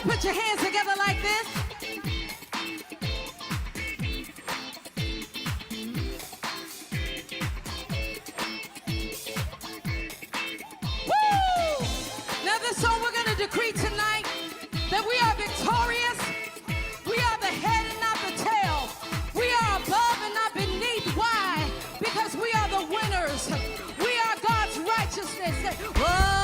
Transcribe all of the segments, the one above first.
Put your hands together like this. Woo! Now this song we're going to decree tonight that we are victorious. We are the head and not the tail. We are above and not beneath. Why? Because we are the winners. We are God's righteousness. Whoa!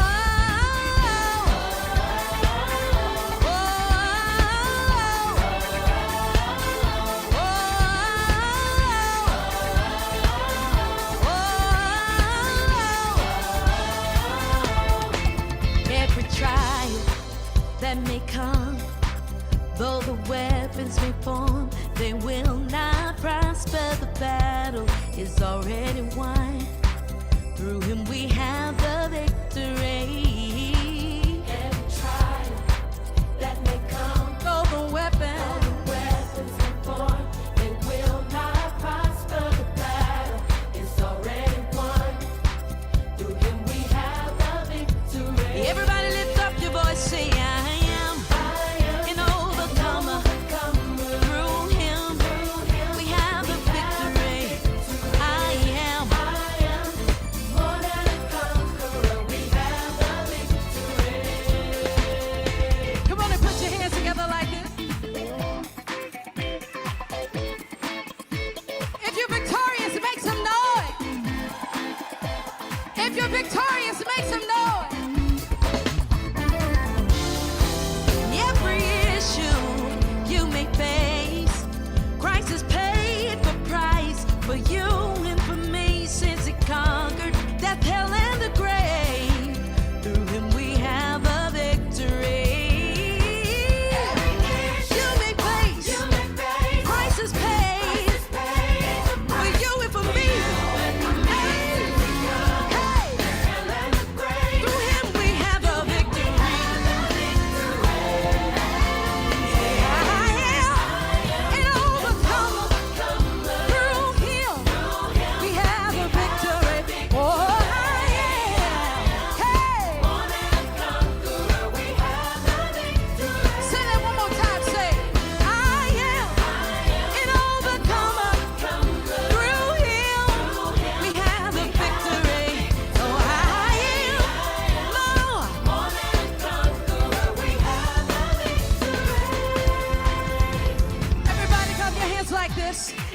That may come, though the weapons may form, they will not prosper. The battle is already won. Through him we have the victory. Every trial that may come, though the weapons may form, they will not prosper. The battle is already won. Through him we have the victory. Everybody lift up your voice, say victorious, make some noise. Every issue you may face, Christ has paid the price for you and for me, since he conquered death, hell, and the grave. Through him we have a victory. You may face, Christ has paid for you and for me.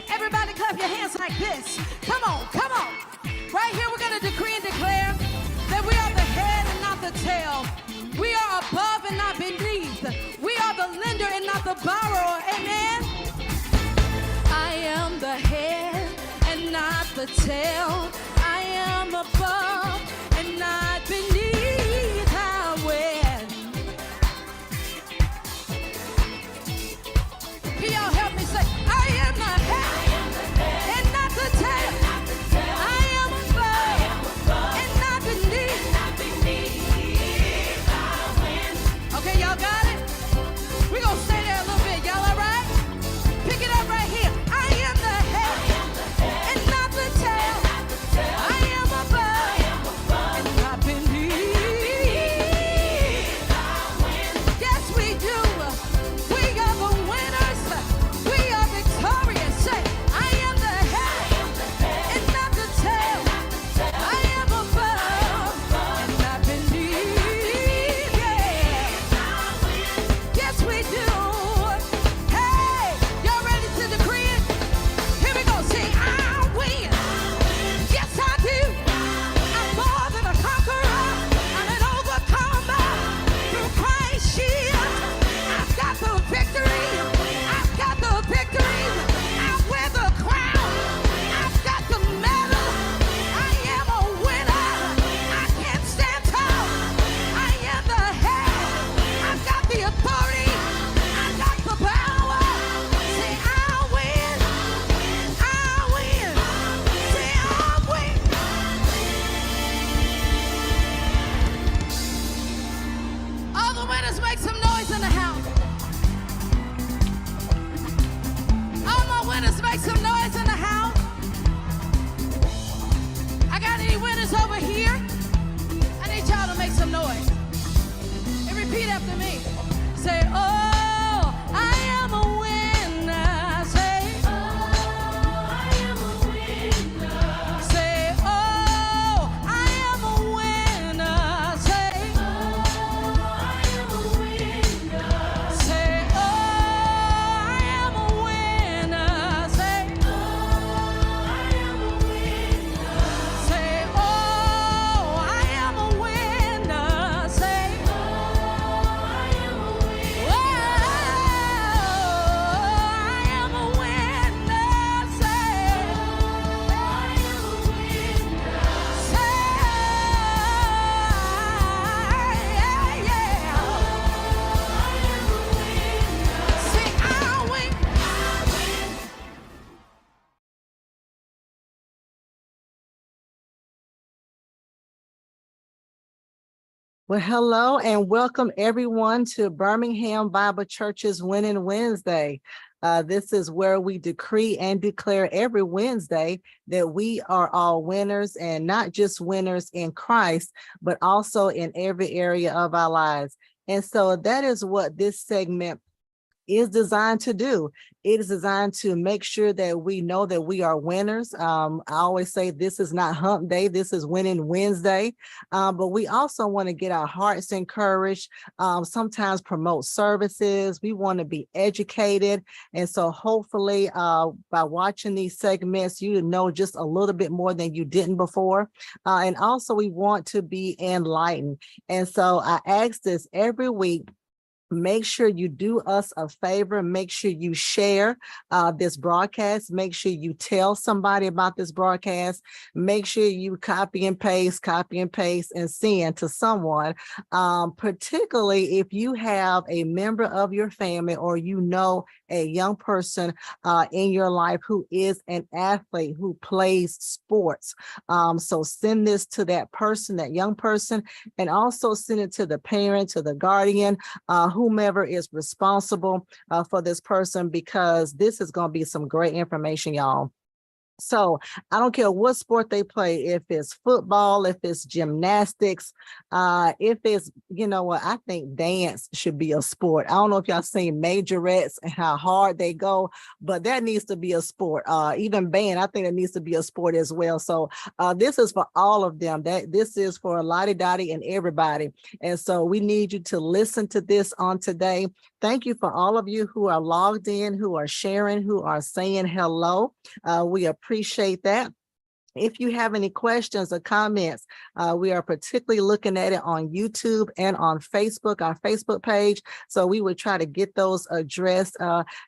Everybody clap your hands like this. Come on, come on. Right here we're going to decree and declare that we are the head and not the tail. We are above and not beneath. We are the lender and not the borrower. Amen. I am the head and not the tail. I am above and not beneath. I win. Can y'all help me say, I am the head. Say, oh. Well, hello and welcome everyone to Birmingham Bible Church's Winning Wednesday. This is where we decree and declare every Wednesday that we are all winners, and not just winners in Christ, but also in every area of our lives. And so that is what this segment is designed to do. It is designed to make sure that we know that we are winners. I always say this is not hump day, this is winning Wednesday. But we also want to get our hearts encouraged, sometimes promote services. We want to be educated. And so hopefully by watching these segments, you know just a little bit more than you didn't before. And also we want to be enlightened. And so I ask this every week. Make sure you do us a favor. Make sure you share this broadcast. Make sure you tell somebody about this broadcast. Make sure you copy and paste, and send to someone, particularly if you have a member of your family or you know a young person in your life who is an athlete, who plays sports. So send this to that person, that young person, and also send it to the parent, to the guardian, whomever is responsible for this person, because this is going to be some great information, y'all. So I don't care what sport they play, if it's football, if it's gymnastics, if it's, you know what, I think dance should be a sport. I don't know if y'all seen majorettes and how hard they go, but that needs to be a sport. Even band, I think it needs to be a sport as well. So this is for all of them. This is for Lottie Dottie and everybody. And so we need you to listen to this on today. Thank you for all of you who are logged in, who are sharing, who are saying hello. We appreciate that. If you have any questions or comments, we are particularly looking at it on YouTube and on Facebook, our Facebook page. So we would try to get those addressed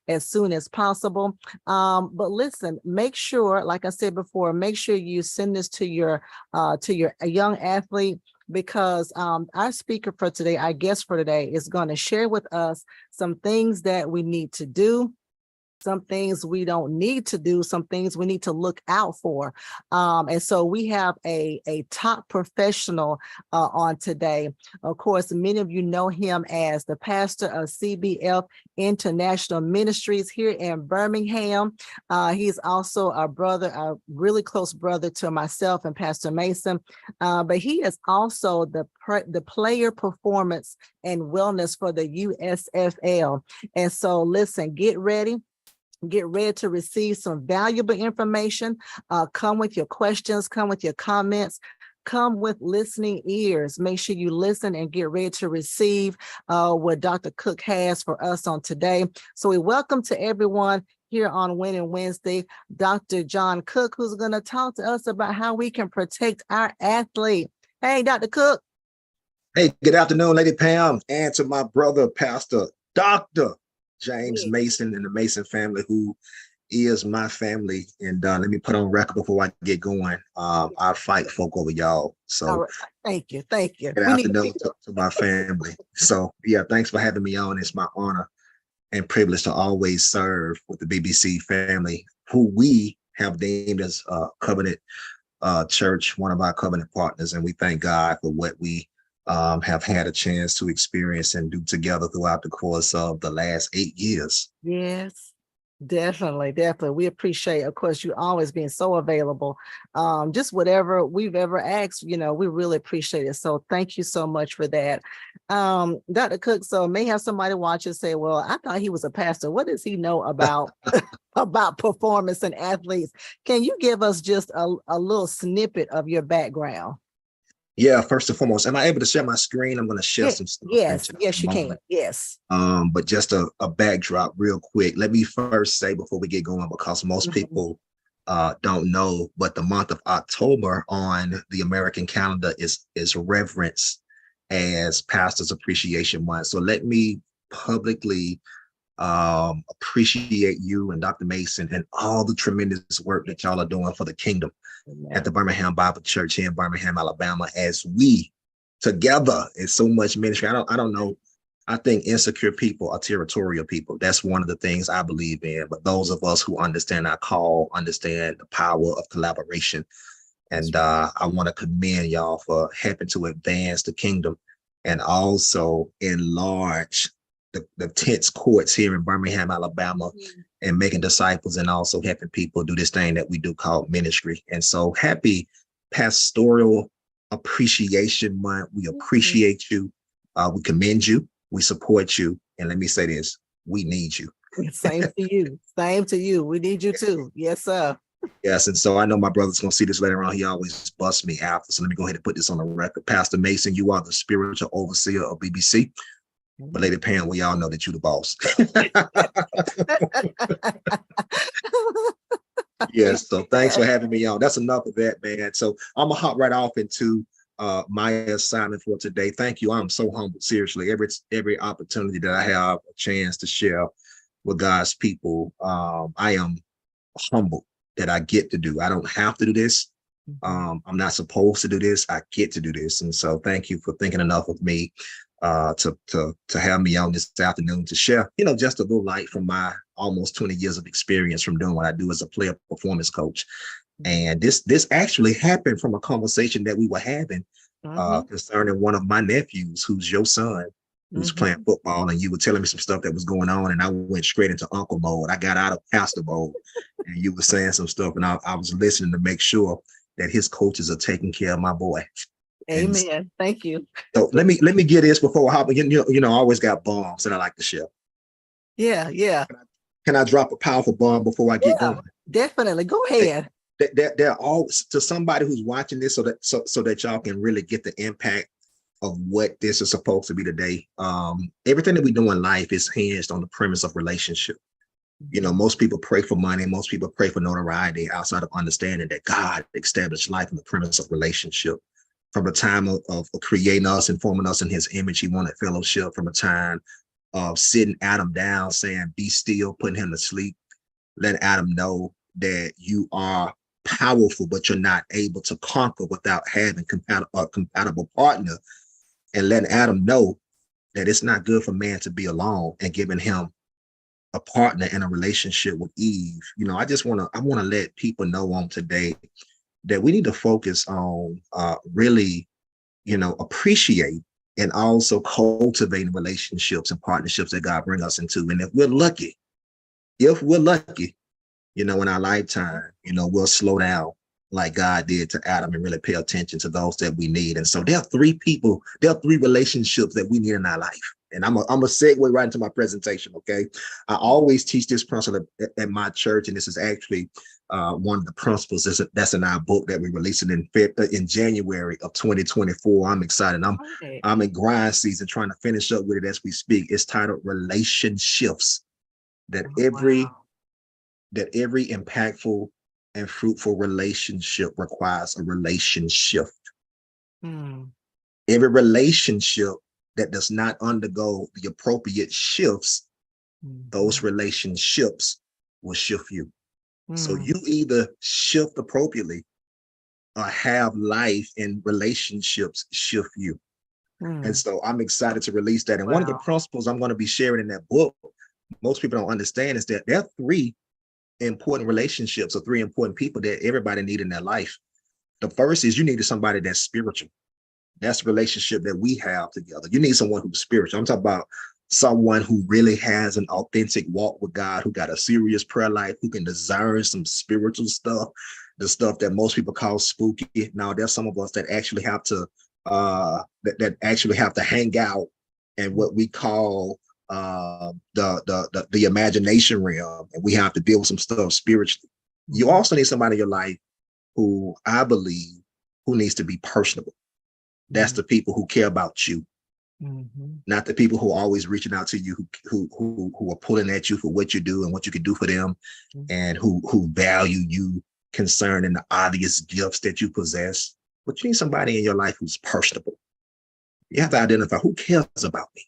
as soon as possible. But listen, make sure, like I said before, make sure you send this to your young athlete, because our speaker for today, our guest for today, is going to share with us some things that we need to do, some things we don't need to do, some things we need to look out for. And so we have a top professional on today. Of course, many of you know him as the pastor of CBF International Ministries here in Birmingham. He's also a brother, a really close brother to myself and Pastor Mason. But he is also the player performance and wellness for the USFL. And so listen, get ready to receive some valuable information. Come with your questions, come with your comments, come with listening ears. Make sure you listen and get ready to receive what Dr. Cook has for us on today. So we welcome to everyone here on Winning Wednesday, Dr. John Cook, who's going to talk to us about how we can protect our athlete. Hey, Dr. Cook. Hey, good afternoon, Lady Pam, and to my brother, Pastor Dr. James Mason and the Mason family, who is my family. And let me put on record before I get going. I fight folk over y'all. So right. Thank you. Good afternoon to my family. So yeah, thanks for having me on. It's my honor and privilege to always serve with the BBC family, who we have named as Covenant Church, one of our covenant partners. And we thank God for what we have had a chance to experience and do together throughout the course of the last 8 years. Yes, definitely. We appreciate, of course, you always being so available. Just whatever we've ever asked, we really appreciate it. So thank you so much for that. Dr. Cook, so may have somebody watch and say, well, I thought he was a pastor. What does he know about about performance and athletes? Can you give us just a little snippet of your background? Yeah, first and foremost, am I able to share my screen? I'm going to share some stuff. Yes, you can. Yes. But just a backdrop real quick. Let me first say before we get going, because most people don't know, but the month of October on the American calendar is reverenced as Pastors Appreciation Month. So let me publicly appreciate you and Dr. Mason and all the tremendous work that y'all are doing for the kingdom at the Birmingham Bible Church here in Birmingham, Alabama, as we together, it's so much ministry. I don't know. I think insecure people are territorial people. That's one of the things I believe in. But those of us who understand our call, understand the power of collaboration. And I want to commend y'all for helping to advance the kingdom and also enlarge the tense courts here in Birmingham, Alabama, and making disciples and also helping people do this thing that we do called ministry. And so happy Pastoral Appreciation Month. We appreciate you. We commend you. We support you. And let me say this, we need you. Same to you. Same to you. We need you too. Yes, sir. Yes, and so I know my brother's going to see this later on. He always busts me after. So let me go ahead and put this on the record. Pastor Mason, you are the spiritual overseer of BBC. But Lady Pam, we all know that you're the boss. Yes, so thanks for having me on. That's enough of that, man. So I'm gonna hop right off into my assignment for today. Thank you. I'm so humbled, seriously. Every opportunity that I have a chance to share with God's people, I am humbled that I get to do. I don't have to do this. I'm not supposed to do this. I get to do this. And so thank you for thinking enough of me to have me on this afternoon to share, just a little light from my almost 20 years of experience from doing what I do as a player performance coach. And this actually happened from a conversation that we were having concerning one of my nephews, who's your son, who's playing football, and you were telling me some stuff that was going on, and I went straight into uncle mode. I got out of pastor mode, and you were saying some stuff, and I was listening to make sure that his coaches are taking care of my boy. Amen. And thank you. So let me get this before I hop in. I always got bombs that I like to share. Yeah. Can I drop a powerful bomb before I get going? Definitely. Go ahead. They're all to somebody who's watching this, so that y'all can really get the impact of what this is supposed to be today. Everything that we do in life is hinged on the premise of relationship. Most people pray for money. Most people pray for notoriety outside of understanding that God established life on the premise of relationship. From the time of creating us and forming us in his image, he wanted fellowship. From a time of sitting Adam down, saying, be still, putting him to sleep, letting Adam know that you are powerful, but you're not able to conquer without having a compatible partner, and letting Adam know that it's not good for man to be alone, and giving him a partner in a relationship with Eve. I want to let people know on today that we need to focus on really, appreciate and also cultivating relationships and partnerships that God brings us into. And if we're lucky, in our lifetime, we'll slow down like God did to Adam and really pay attention to those that we need. And so there are three relationships that we need in our life. And I'm a segue right into my presentation, okay? I always teach this principle at my church, and this is actually one of the principles that's in our book that we're releasing in January of 2024. I'm excited. I'm in grind season, trying to finish up with it as we speak. It's titled Relationships. That every impactful and fruitful relationship requires a relationship. Every relationship that does not undergo the appropriate shifts, those relationships will shift you. So you either shift appropriately or have life and relationships shift you. And so I'm excited to release that. And one of the principles I'm going to be sharing in that book, most people don't understand, is that there are three important relationships or three important people that everybody need in their life. The first is you need somebody that's spiritual. That's the relationship that we have together. You need someone who's spiritual. I'm talking about someone who really has an authentic walk with God, who got a serious prayer life, who can discern some spiritual stuff, the stuff that most people call spooky. Now, there's some of us that actually have to hang out in what we call the imagination realm, and we have to deal with some stuff spiritually. You also need somebody in your life who I believe who needs to be personable. That's the people who care about you, not the people who are always reaching out to you, who are pulling at you for what you do and what you can do for them, and who value you concerning the obvious gifts that you possess. But you need somebody in your life who's personable. You have to identify who cares about me.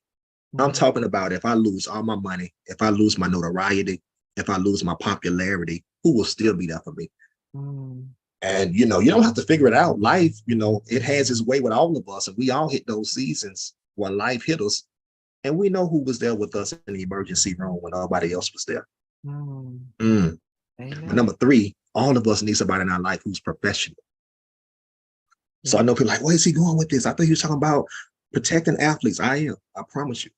I'm talking about if I lose all my money, if I lose my notoriety, if I lose my popularity, who will still be there for me? And, you don't have to figure it out. Life, it has its way with all of us. And we all hit those seasons where life hit us. And we know who was there with us in the emergency room when nobody else was there. But number three, all of us need somebody in our life who's professional. So I know people are like, where is he going with this? I thought he was talking about Protecting athletes, I promise you.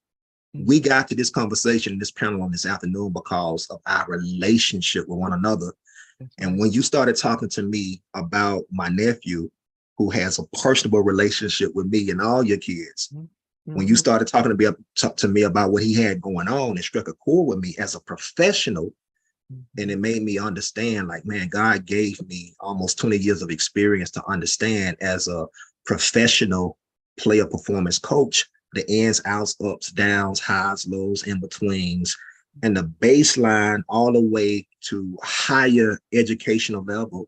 Mhm. We got to this conversation, this panel on this afternoon because of our relationship with one another. That's And right. when you started talking to me about my nephew, who has a personable relationship with me and all your kids, Mhm. when you Mhm. started talking to me about what he had going on, it struck a chord with me as a professional. And Mhm. it made me understand, like, man, God gave me almost 20 years of experience to understand as a professional player performance coach, the ins, outs, ups, downs, highs, lows, in betweens, and the baseline all the way to higher educational level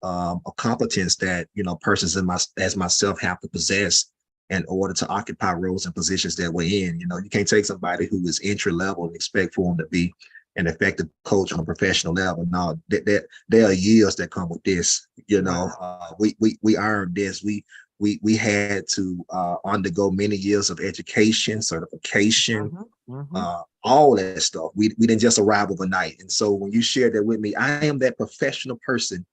of competence that persons as myself have to possess in order to occupy roles and positions that we're in. You can't take somebody who is entry level and expect for them to be an effective coach on a professional level. No, there are years that come with this. Wow. We earned this. We had to undergo many years of education, certification, Mhm. Mhm. all that stuff. We didn't just arrive overnight. And so when you shared that with me, I am that professional person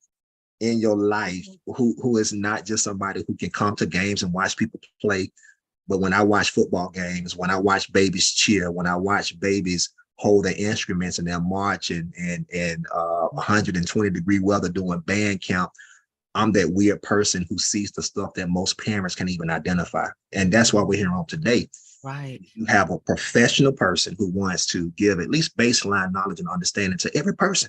in your life who is not just somebody who can come to games and watch people play, but when I watch football games, when I watch babies cheer, when I watch babies hold their instruments and they're marching and 120-degree weather doing band camp, I'm that weird person who sees the stuff that most parents can even identify. And that's why we're here on today. Right. You have a professional person who wants to give at least baseline knowledge and understanding to every person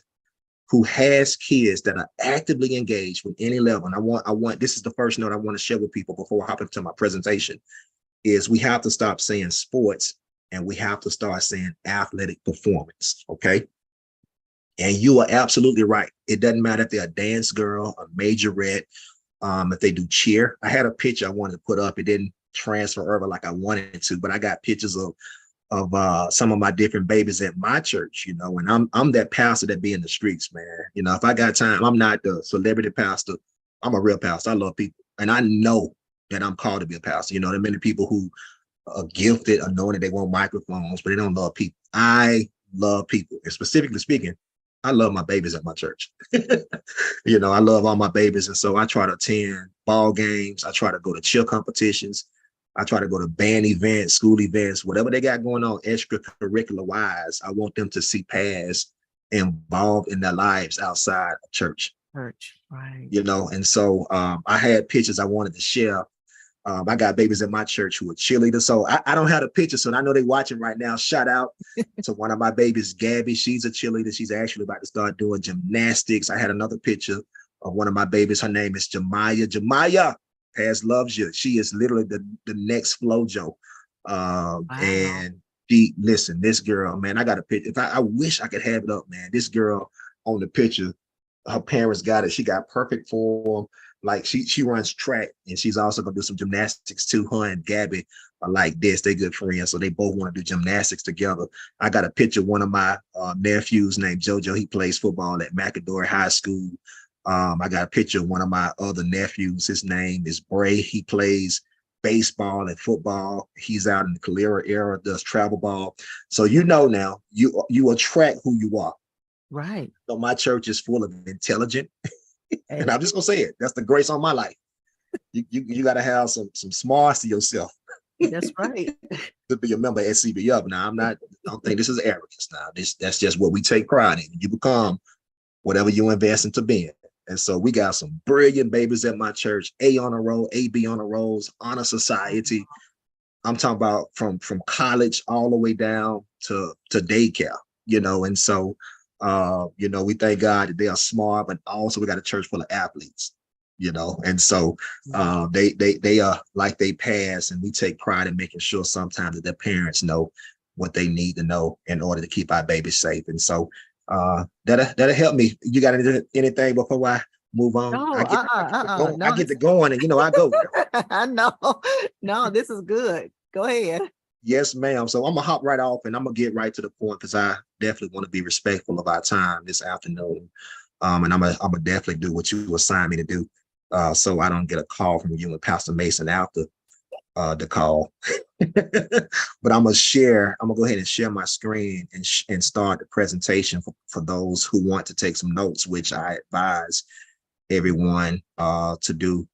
who has kids that are actively engaged with any level. And I want, this is the first note I want to share with people before I hop into my presentation, is we have to stop saying sports and we have to start saying athletic performance. Okay. And you are absolutely right. It doesn't matter if they're a dance girl, a majorette, if they do cheer. I had a picture I wanted to put up. It didn't transfer over like I wanted to, but I got pictures of some of my different babies at my church, and I'm that pastor that be in the streets, man. If I got time, I'm not the celebrity pastor. I'm a real pastor. I love people. And I know that I'm called to be a pastor. There are many people who are gifted, anointed, they want microphones, but they don't love people. I love people. And specifically speaking, I love my babies at my church. I love all my babies. And so I try to attend ball games. I try to go to cheer competitions. I try to go to band events, school events, whatever they got going on extracurricular wise. I want them to see past involved in their lives outside of church, Church. Right. and so I had pictures I wanted to share. I got babies at my church who are cheerleaders. So I don't have a picture. So I know they're watching right now. Shout out to one of my babies, Gabby. She's a cheerleader. She's actually about to start doing gymnastics. I had another picture of one of my babies. Her name is Jemiah. Jemiah has loves you. She is literally the next Flojo. Wow. And listen, this girl, man, I got a picture. If I wish I could have it up, man. This girl on the picture, her parents got it. She got perfect form. Like she runs track and she's also gonna do some gymnastics too. Her and Gabby are like this. They good friends, so they both want to do gymnastics together. I got a picture of one of my nephews named JoJo. He plays football at McAdory High School. I got a picture of one of my other nephews. His name is Bray. He plays baseball and football. He's out in the Calera era, does travel ball. So now you attract who you are. Right. So my church is full of intelligent, and Hey, I'm just gonna say it. That's the grace on my life. You got to have some smarts to yourself that's right. to be a member at CBF. Now I don't think this is arrogance. Now that's just what we take pride in. You become whatever you invest into being. And so we got some brilliant babies at my church. A on a roll, AB on a rolls, honor society. I'm talking about from college all the way down to daycare. And so we thank God that they are smart, but also we got a church full of athletes. And so they are like they pass, and we take pride in making sure sometimes that their parents know what they need to know in order to keep our babies safe. And so that'll help me. You got anything before I move on? No, I no, get to going, and I go. I know. No, this is good. Go ahead. Yes, ma'am. So I'm gonna hop right off and I'm gonna get right to the point because I definitely want to be respectful of our time this afternoon. And I'm gonna definitely do what you assigned me to do. So I don't get a call from you and Pastor Mason after the call. But I'm gonna go ahead and share my screen and start the presentation for those who want to take some notes, which I advise everyone to do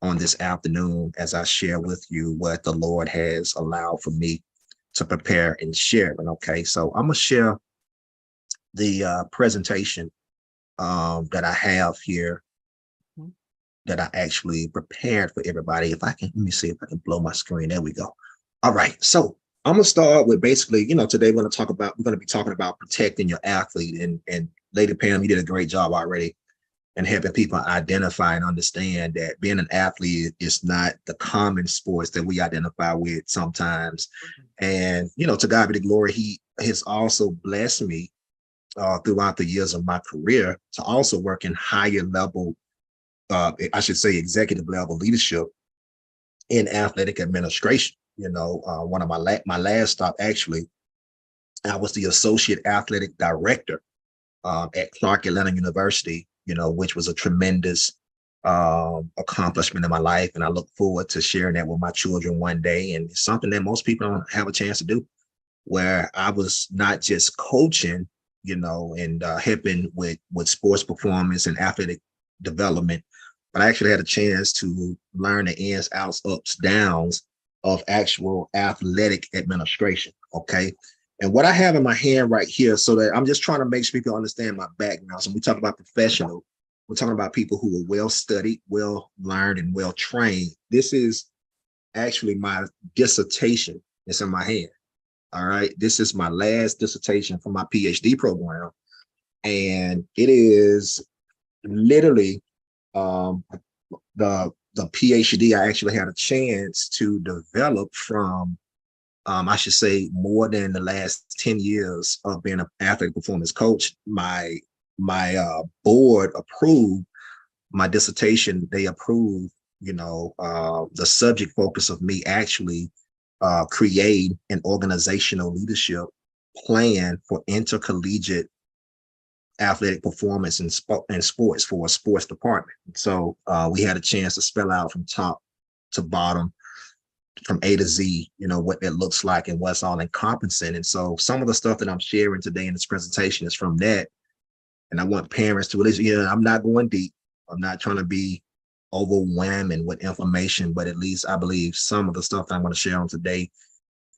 on this afternoon as I share with you what the Lord has allowed for me to prepare and share. And okay, so I'm gonna share the presentation that I have here that I actually prepared for everybody. If I can, let me see if I can blow my screen. There we go. All right, so I'm gonna start with basically, today we're gonna be talking about protecting your athlete, and Lady Pam, you did a great job already and helping people identify and understand that being an athlete is not the common sports that we identify with sometimes. And, to God be the glory, he has also blessed me throughout the years of my career to also work in higher level, I should say executive level leadership in athletic administration. One of my last stop, actually, I was the associate athletic director at Clark Atlanta University, which was a tremendous accomplishment in my life. And I look forward to sharing that with my children one day. And it's something that most people don't have a chance to do, where I was not just coaching, and helping with sports performance and athletic development, but I actually had a chance to learn the ins, outs, ups, downs of actual athletic administration. Okay. And what I have in my hand right here, so that I'm just trying to make sure people understand my background. So when we talk about professional, we're talking about people who are well studied, well learned, and well trained. This is actually my dissertation that's in my hand. All right. This is my last dissertation from my PhD program. And it is literally the PhD I actually had a chance to develop from I should say more than the last 10 years of being an athletic performance coach. My board approved my dissertation. They approved, the subject focus of me actually create an organizational leadership plan for intercollegiate athletic performance in sports for a sports department. So we had a chance to spell out from top to bottom, from A to Z, what that looks like and what's all encompassing. And so some of the stuff that I'm sharing today in this presentation is from that. And I want parents to at least, I'm not going deep. I'm not trying to be overwhelming with information, but at least I believe some of the stuff that I'm going to share on today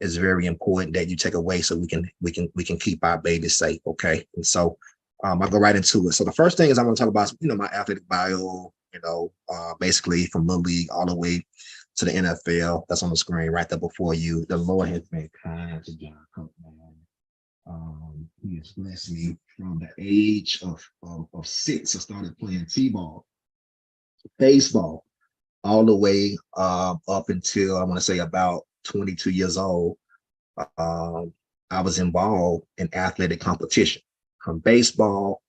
is very important that you take away so we can keep our babies safe. Okay. And so I'll go right into it. So the first thing is I want to talk about, my athletic bio, basically from Little League all the way to the NFL. That's on the screen right there before you. The Lord has been kind to John Cook, man. He has blessed me from the age of 6. I started playing t-ball, baseball, all the way up until I want to say about 22 years old. I was involved in athletic competition, from baseball,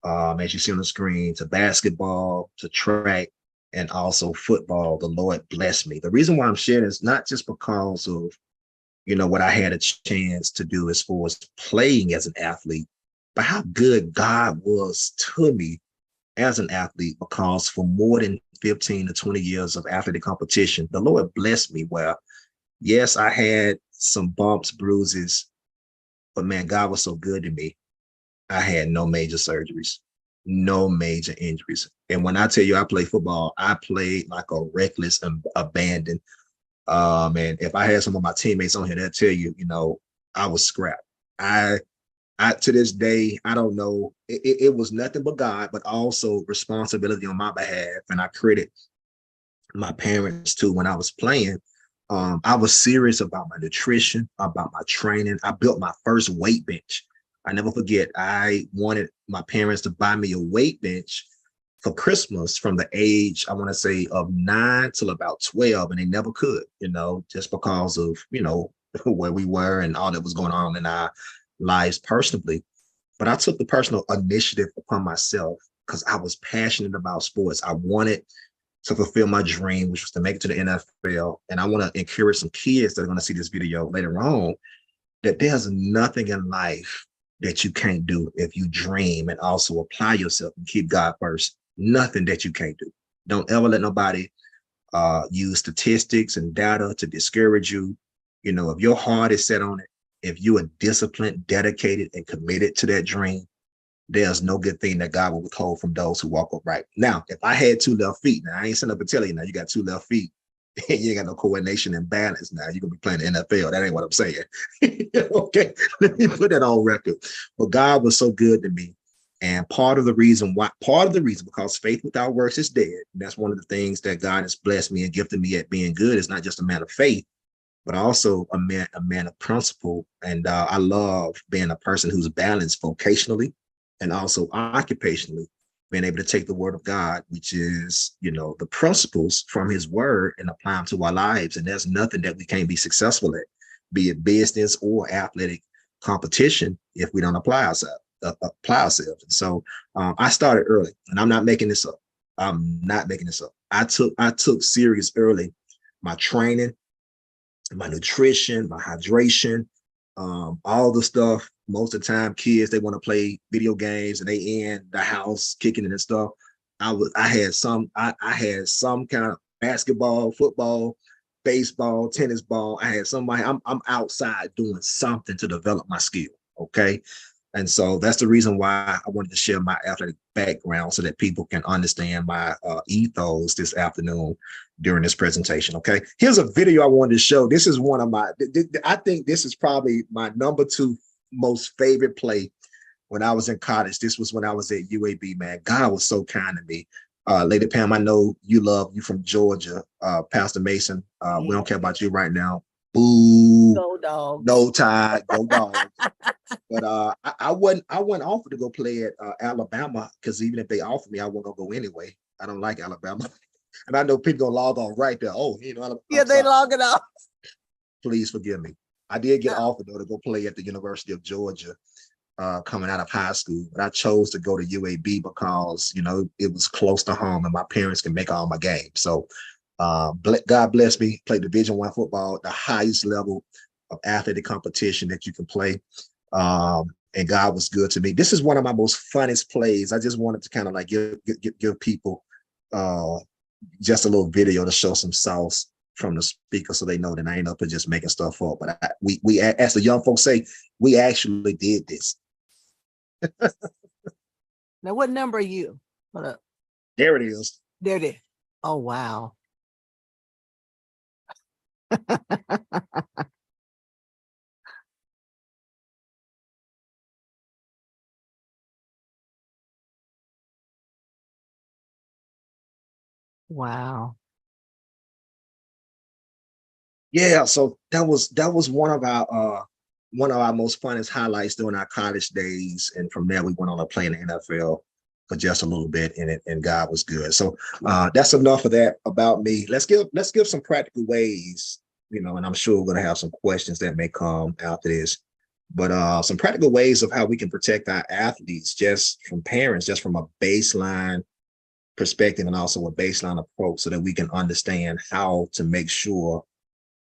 as you see on the screen, to basketball, to track, and also football. The Lord blessed me. The reason why I'm sharing is not just because of, what I had a chance to do as far as playing as an athlete, but how good God was to me as an athlete, because for more than 15 to 20 years of athletic competition, the Lord blessed me where, yes, I had some bumps, bruises, but man, God was so good to me. I had no major surgeries, no major injuries. And when I tell you I play football, I played like a reckless and abandon. And if I had some of my teammates on here, they'll tell you, I was scrapped. I to this day, I don't know. It was nothing but God, but also responsibility on my behalf. And I credit my parents too. When I was playing, I was serious about my nutrition, about my training. I built my first weight bench. I never forget, I wanted my parents to buy me a weight bench for Christmas from the age, I want to say, of 9 till about 12, and they never could, just because of, where we were and all that was going on in our lives personally. But I took the personal initiative upon myself because I was passionate about sports. I wanted to fulfill my dream, which was to make it to the NFL. And I want to encourage some kids that are going to see this video later on, that there's nothing in life that you can't do if you dream and also apply yourself and keep God first. Nothing that you can't do. Don't ever let nobody use statistics and data to discourage you. If your heart is set on it, if you are disciplined, dedicated, and committed to that dream, there's no good thing that God will withhold from those who walk upright. Now, if I had two left feet, now I ain't sitting up and telling you now you got two left feet, and you ain't got no coordination and balance. Now you're gonna be playing the NFL. That ain't what I'm saying. Okay, let me put that on record. But God was so good to me. And part of the reason because faith without works is dead. And that's one of the things that God has blessed me and gifted me at being good. Is not just a man of faith, but also a man of principle. And I love being a person who's balanced vocationally and also occupationally, being able to take the word of God, which is, the principles from his word, and apply them to our lives. And there's nothing that we can't be successful at, be it business or athletic competition, if we don't apply ourselves. And so I started early, and I'm not making this up. I'm not making this up. I took serious early my training, my nutrition, my hydration, all the stuff. Most of the time, kids, they want to play video games and they in the house kicking it and stuff. I had some kind of basketball, football, baseball, tennis ball. I had somebody, I'm outside doing something to develop my skill. Okay. And so that's the reason why I wanted to share my athletic background, so that people can understand my ethos this afternoon during this presentation. Okay, here's a video I wanted to show. This is one of my, I think this is probably my number 2 most favorite play when I was in college. This was when I was at UAB, man. God was so kind to me. Lady Pam, I know you from Georgia. Pastor Mason, we don't care about you right now. Boo. Go Dogs. No tie. Go Dogs. But I wasn't offered to go play at Alabama, because even if they offered me, I wasn't gonna go anyway. I don't like Alabama. And I know people gonna log on right there. Oh, Yeah, they log it off. Please forgive me. I did get offered though to go play at the University of Georgia coming out of high school, but I chose to go to UAB because it was close to home and my parents can make all my games. So God bless me. Played Division I football, the highest level of athletic competition that you can play. And God was good to me. This is one of my most funnest plays. I just wanted to kind of like give people just a little video to show some sauce from the speaker, so they know that I ain't up and just making stuff up. But we, as the young folks say, we actually did this. Now, what number are you? Hold up. There it is. There it is. Oh, wow. Wow. Yeah, so that was one of our most funnest highlights during our college days, and from there we went on to play in the NFL for just a little bit, and God was good. So that's enough of that about me. Let's give some practical ways, and I'm sure we're gonna have some questions that may come after this, but some practical ways of how we can protect our athletes, just from parents, just from a baseline perspective, and also a baseline approach, so that we can understand how to make sure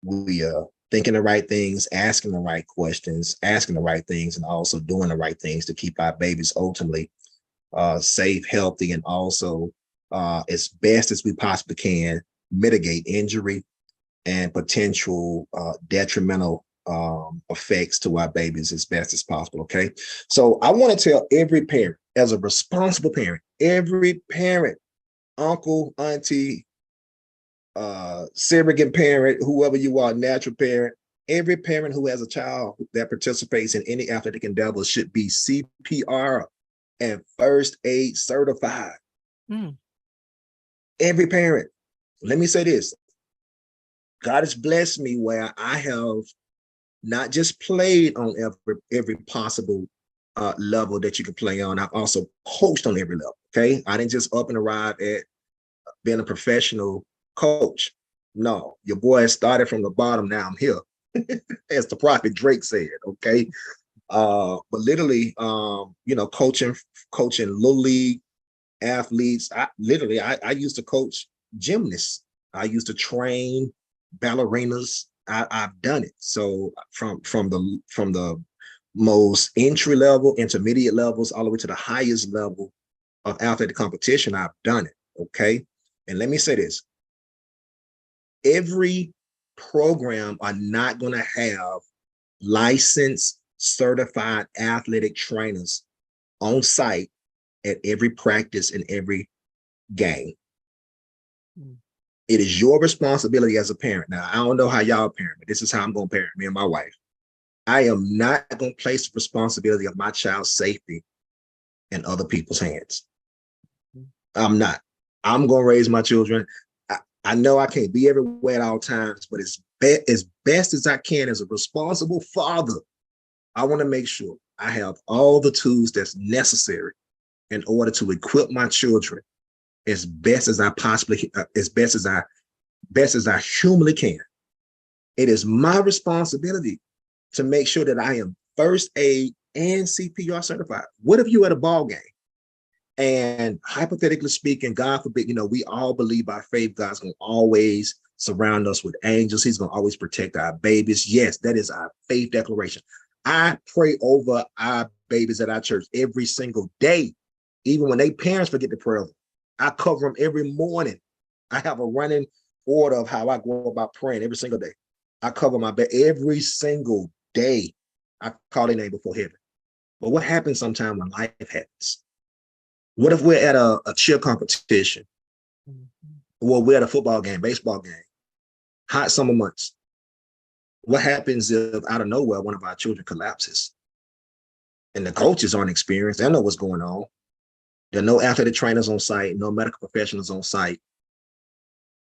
we are thinking the right things, asking the right questions, asking the right things, and also doing the right things to keep our babies ultimately safe, healthy, and also as best as we possibly can mitigate injury and potential detrimental effects to our babies as best as possible. Okay, so I want to tell every parent, as a responsible parent, every parent, uncle, auntie, surrogate parent, whoever you are, natural parent, every parent who has a child that participates in any athletic endeavor should be CPR and first aid certified. Every parent. Let me say this. God has blessed me where I have not just played on every possible level that you can play on. I've also coached on every level. Okay, I didn't just up and arrive at being a professional coach. No, your boy started from the bottom. Now I'm here, as the prophet Drake said. Okay, but literally, coaching little league athletes. I used to coach gymnasts. I used to train ballerinas. I've done it. So from the most entry level, intermediate levels, all the way to the highest level of athletic competition, I've done it. Okay. And let me say this. Every program are not going to have licensed, certified athletic trainers on site at every practice and every game. It is your responsibility as a parent. Now, I don't know how y'all parent, but this is how I'm going to parent, me and my wife. I am not going to place the responsibility of my child's safety in other people's hands. I'm not. I'm going to raise my children. I know I can't be everywhere at all times, but as best as I can as a responsible father, I want to make sure I have all the tools that's necessary in order to equip my children as best as I possibly, best as I humanly can. It is my responsibility to make sure that I am first aid and CPR certified. What if you at a ball game and hypothetically speaking, God forbid, we all believe by faith, God's going to always surround us with angels. He's going to always protect our babies. Yes, that is our faith declaration. I pray over our babies at our church every single day, even when their parents forget to pray. I cover them every morning. I have a running order of how I go about praying every single day. I cover my bed every single day. I call their name before heaven. But what happens sometimes when life happens? What if we're at a cheer competition? Or we're at a football game, baseball game, hot summer months? What happens if out of nowhere one of our children collapses? And the coaches aren't experienced. They don't know what's going on. There are no athletic trainers on site, no medical professionals on site.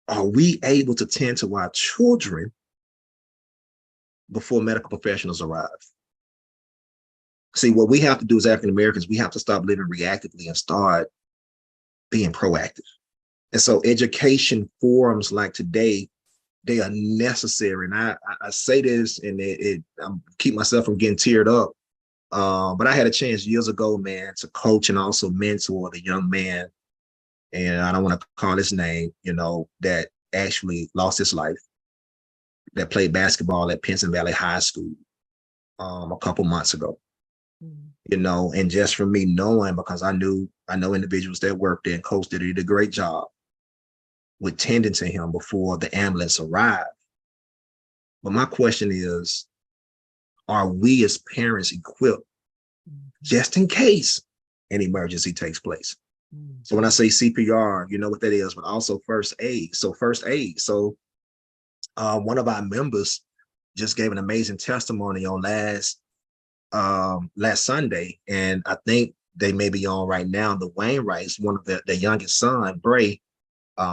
Are we able to tend to our children before medical professionals arrive? See, what we have to do as African Americans, we have to stop living reactively and start being proactive. And so education forums like today, they are necessary. And I say this and I keep myself from getting teared up. But I had a chance years ago, man, to coach and also mentor the young man, and I don't want to call his name, that actually lost his life, that played basketball at Pinson Valley High School a couple months ago. And just from me knowing, because I know individuals that worked there and coached there, did a great job with tending to him before the ambulance arrived. But my question is, are we as parents equipped just in case an emergency takes place? So when I say CPR, you know what that is, but also first aid. So first aid. So one of our members just gave an amazing testimony on last Sunday, and I think they may be on right now. The Wainwrights, one of the youngest son, Bray,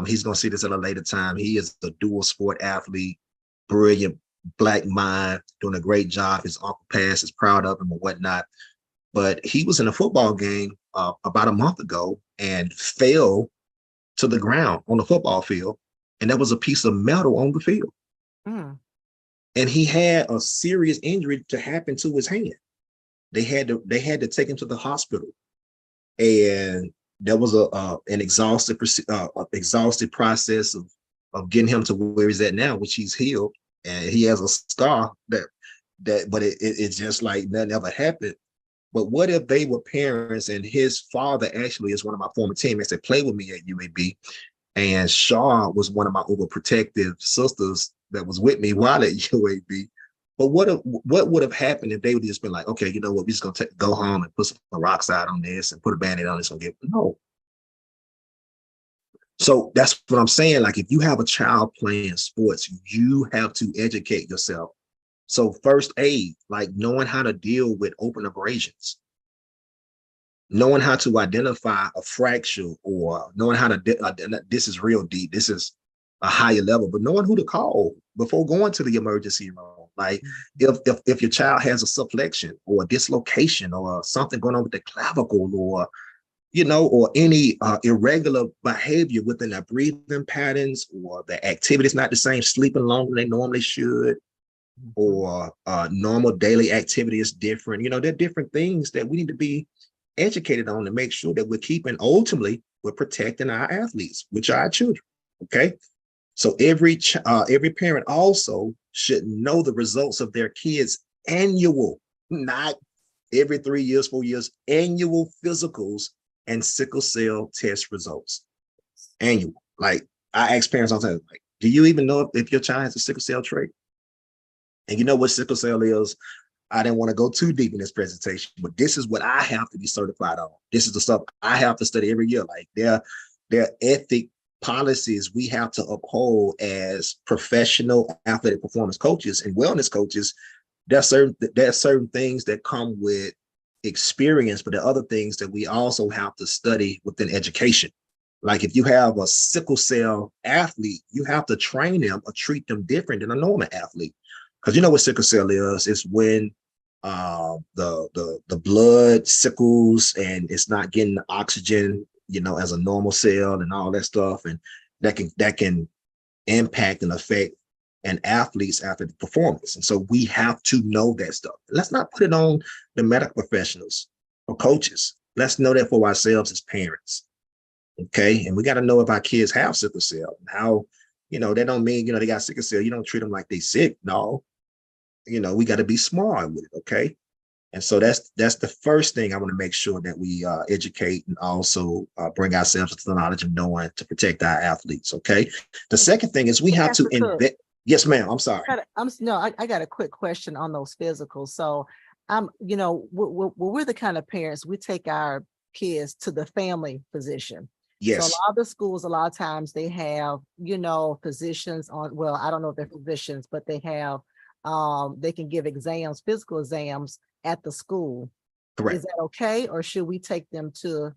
he's going to see this at a later time. He is a dual sport athlete, brilliant Black mind, doing a great job. His uncle passed, is proud of him and whatnot. But he was in a football game about a month ago and fell to the ground on the football field, and there was a piece of metal on the field. And he had a serious injury to happen to his hand. They had to take him to the hospital, and there was an exhaustive process of getting him to where he's at now, which he's healed, and he has a scar but it's just like nothing ever happened. But what if they were parents and his father actually is one of my former teammates that played with me at UAB, and Shaw was one of my overprotective sisters that was with me while at UAB? But what would have happened if they would just been like, okay, you know what, we're just gonna go home and put some peroxide on this and put a Band-Aid on this and get no. So that's what I'm saying. Like, if you have a child playing sports, you have to educate yourself. So first aid, like knowing how to deal with open abrasions, knowing how to identify a fracture, or knowing how to, this is real deep, this is a higher level, but knowing who to call before going to the emergency room. Like if your child has a subluxation or a dislocation or something going on with the clavicle, or or any irregular behavior within their breathing patterns, or the activity is not the same, sleeping longer than they normally should, or normal daily activity is different. There are different things that we need to be educated on to make sure that ultimately we're protecting our athletes, which are our children. Okay. So every parent also should know the results of their kids' annual, not every 3 years, 4 years, annual physicals and sickle cell test results. Annual. Like, I ask parents all the time, like, do you even know if your child has a sickle cell trait? And you know what sickle cell is? I didn't want to go too deep in this presentation, but this is what I have to be certified on. This is the stuff I have to study every year. Like their ethic policies we have to uphold as professional athletic performance coaches and wellness coaches. There are certain things that come with experience, but there are other things that we also have to study within education. Like if you have a sickle cell athlete, you have to train them or treat them different than a normal athlete. Because you know what sickle cell is? It's when the blood sickles and it's not getting the oxygen, you know, as a normal cell and all that stuff, and that can impact and affect an athlete's athletic performance. And so we have to know that stuff. Let's not put it on the medical professionals or coaches. Let's know that for ourselves as parents. Okay. And we got to know if our kids have sickle cell. How, you know, that don't mean, you know, they got sickle cell. You don't treat them like they sick. No, you know, we got to be smart with it. Okay. And so that's the first thing I want to make sure that we educate and also bring ourselves to the knowledge of knowing to protect our athletes. Okay. The second thing is we have to invest. Yes, ma'am. I'm sorry. I got a quick question on those physicals. So you know, we're the kind of parents, we take our kids to the family physician. Yes. So a lot of the schools, a lot of times they have, you know, physicians on, well, I don't know if they're physicians, but they have, they can give exams, physical exams at the school. Correct. Is that okay? Or should we take them to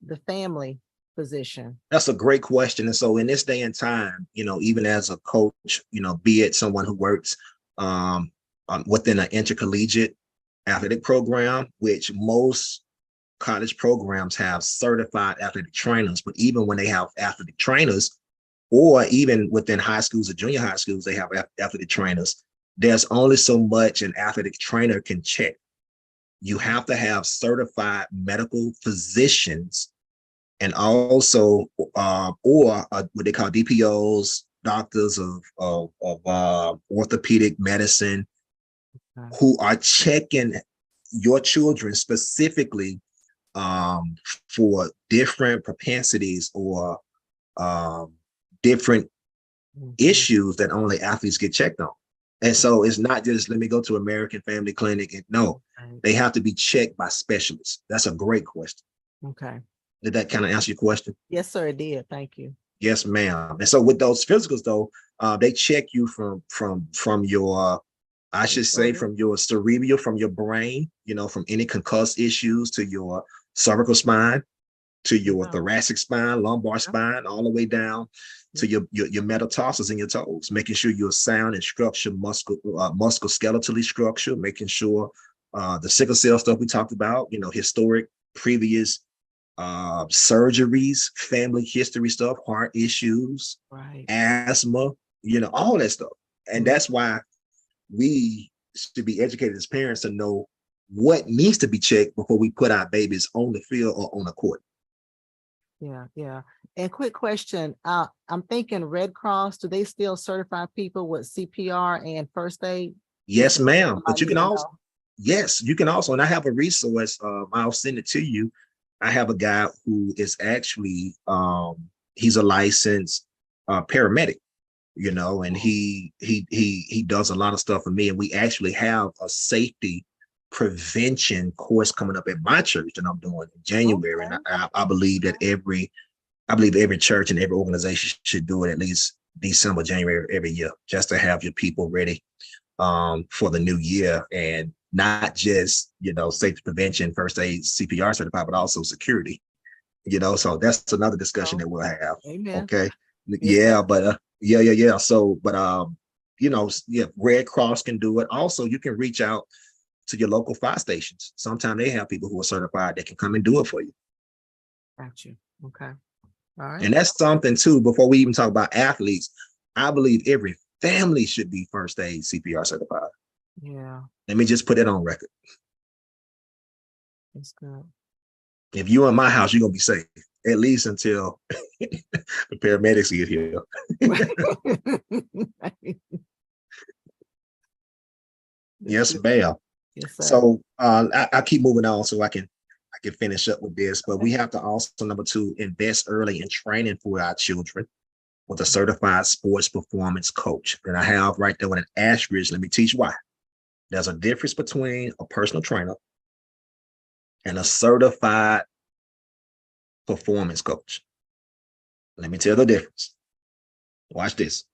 the family physician? That's a great question. And so in this day and time, you know, even as a coach, you know, be it someone who works within an intercollegiate athletic program, which most college programs have certified athletic trainers, but even when they have athletic trainers, or even within high schools or junior high schools, they have athletic trainers. There's only so much an athletic trainer can check. You have to have certified medical physicians and also what they call DPOs, doctors of orthopedic medicine, who are checking your children specifically for different propensities or different issues that only athletes get checked on. And so it's not just, let me go to American Family Clinic. And no, they have to be checked by specialists. That's a great question. Okay. Did that kind of answer your question? Yes, sir, it did. Thank you. Yes, ma'am. And so with those physicals though, they check you from your, I should say, from your cerebral, from your brain, you know, from any concussed issues to your cervical spine, to your thoracic spine, lumbar spine, all the way down to your metatarsals and your toes, making sure you're sound and structure, musculoskeletally structured, making sure the sickle cell stuff we talked about, you know, historic, previous surgeries, family history stuff, heart issues, asthma, you know, all that stuff. And that's why we should be educated as parents to know what needs to be checked before we put our babies on the field or on the court. Yeah. And quick question, I'm thinking Red Cross, do they still certify people with CPR and first aid? Yes, ma'am. But you can also, yes, you can also, and I have a resource, I'll send it to you. I have a guy who is actually, he's a licensed paramedic, you know, and he does a lot of stuff for me. And we actually have a safety prevention course coming up at my church that I'm doing in January. Okay. And I believe that every church and every organization should do it at least December, January, every year, just to have your people ready for the new year, and not just, you know, safety prevention, first aid, CPR certified, but also security, you know, so that's another discussion that we'll have. Amen. Okay. Yeah. But yeah. So, but, you know, yeah, Red Cross can do it. Also, you can reach out to your local fire stations. Sometimes they have people who are certified that can come and do it for you. Got you. Okay. All right. And that's something too, before we even talk about athletes, I believe every family should be first aid CPR certified. Yeah. Let me just put it on record. That's good. If you're in my house, you're going to be safe, at least until the paramedics get here. Yes, ma'am. Yes, so I keep moving on so I can finish up with this, but we have to also, number 2, invest early in training for our children with a certified sports performance coach. And I have right there with an asterisk, let me teach why. There's a difference between a personal trainer and a certified performance coach. Let me tell the difference. Watch this.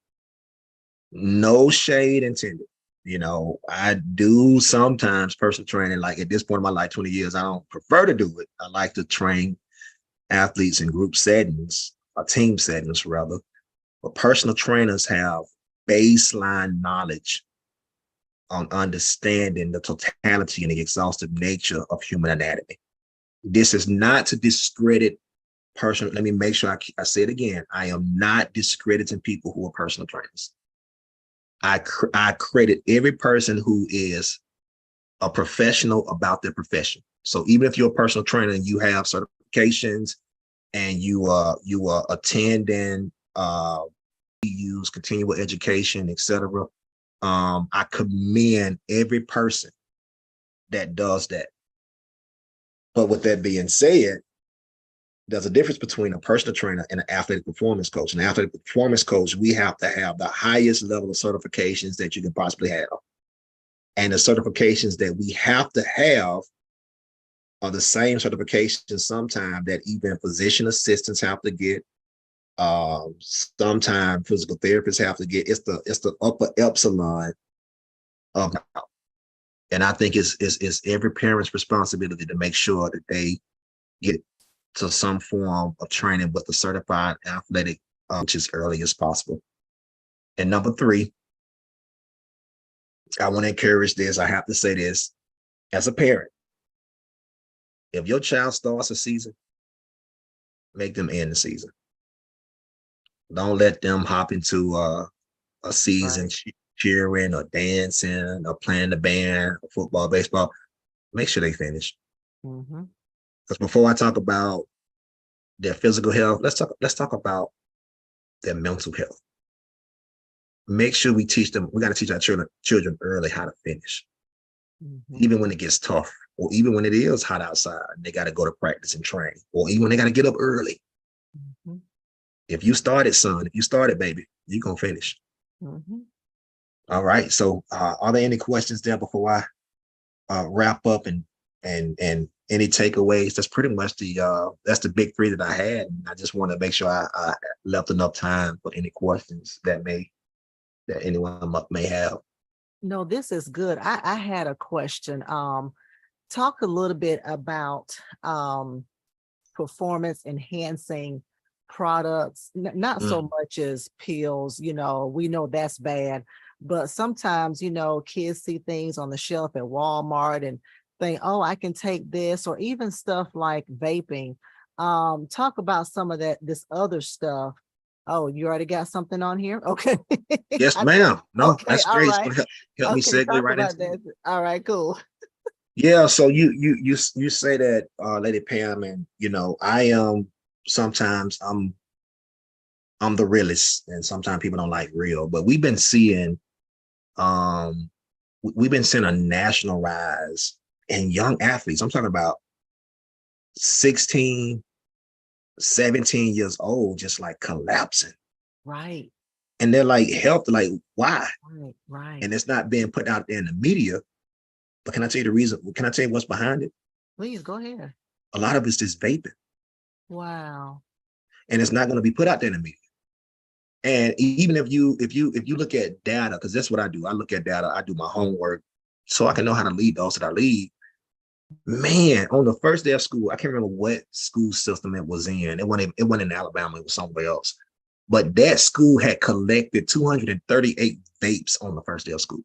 No shade intended. You know, I do sometimes personal training. Like at this point in my life, 20 years, I don't prefer to do it. I like to train athletes in group settings, or team settings rather. But personal trainers have baseline knowledge on understanding the totality and the exhaustive nature of human anatomy. This is not to discredit personal. Let me make sure I say it again. I am not discrediting people who are personal trainers. I credit every person who is a professional about their profession. So even if you're a personal trainer and you have certifications and you are attending use continual education, etc. I commend every person that does that. But with that being said, there's a difference between a personal trainer and an athletic performance coach. An athletic performance coach, we have to have the highest level of certifications that you can possibly have. And the certifications that we have to have are the same certifications sometimes that even physician assistants have to get. Sometimes physical therapists have to get. It's the upper epsilon of, and I think it's every parent's responsibility to make sure that they get to some form of training with a certified athletic coach as early as possible. And number 3, I want to encourage this. I have to say this as a parent. If your child starts a season, make them end the season. Don't let them hop into a season cheering or dancing or playing the band, or football, baseball. Make sure they finish. Because before I talk about their physical health, let's talk about their mental health. Make sure we teach them. We got to teach our children early how to finish, even when it gets tough, or even when it is hot outside. They got to go to practice and train, or even when they got to get up early. If you started, son, if you started, baby, you're gonna finish. All right. So, are there any questions there before I wrap up and any takeaways? That's pretty much that's the big 3 that I had. And I just want to make sure I left enough time for any questions that anyone may have. No, this is good. I had a question. Talk a little bit about performance enhancing products, not so much as pills. We know that's bad, but sometimes, kids see things on the shelf at Walmart and think, oh, I can take this, or even stuff like vaping. Talk about some of this other stuff. Oh, you already got something on here? Okay. Yes, ma'am. No, Okay, that's all great. right. It's gonna help me segue Talk right about into that. All right, cool. Yeah, so you say that, Lady Pam, and I am sometimes I'm the realist, and sometimes people don't like real, but we've been seeing a national rise in young athletes. I'm talking about 16, 17 years old, just like collapsing. Right. And they're like, help, like, why? Right. And it's not being put out there in the media. But can I tell you the reason? Can I tell you what's behind it? Please go ahead. A lot of it's just vaping. Wow. And it's not going to be put out there in the media. And even if you look at data, because that's what I do. I look at data, I do my homework so I can know how to lead those that I lead. Man, on the first day of school, I can't remember what school system it was in. It wasn't in Alabama, it was somewhere else. But that school had collected 238 vapes on the first day of school.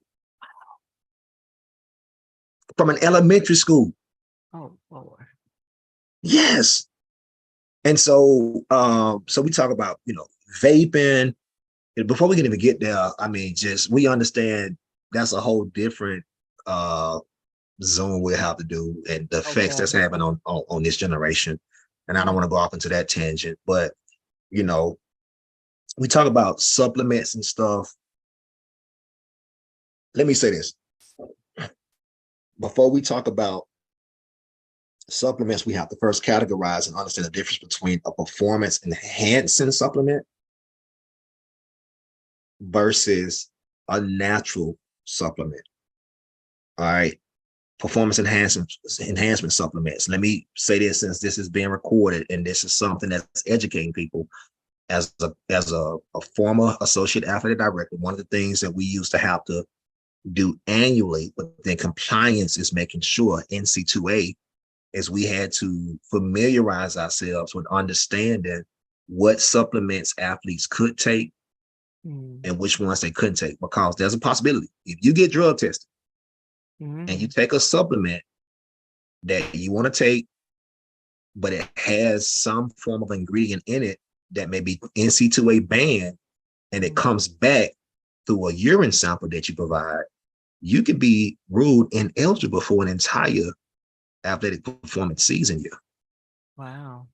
From an elementary school. Oh, Lord. Yes. And so we talk about, vaping. And before we can even get there, I mean, we understand that's a whole different Zoom we'll have to do, and the effects that's having on this generation. And I don't want to go off into that tangent, but we talk about supplements and stuff. Let me say this. Before we talk about supplements, we have to first categorize and understand the difference between a performance enhancing supplement versus a natural supplement. All right. Performance enhancement supplements. Let me say this, since this is being recorded and this is something that's educating people. As a former associate athletic director, one of the things that we used to have to do annually within compliance is making sure NC2A is we had to familiarize ourselves with understanding what supplements athletes could take and which ones they couldn't take, because there's a possibility if you get drug tested and you take a supplement that you want to take, but it has some form of ingredient in it that may be NC2A banned, and it comes back through a urine sample that you provide, you could be ruled ineligible for an entire athletic performance season year. Wow.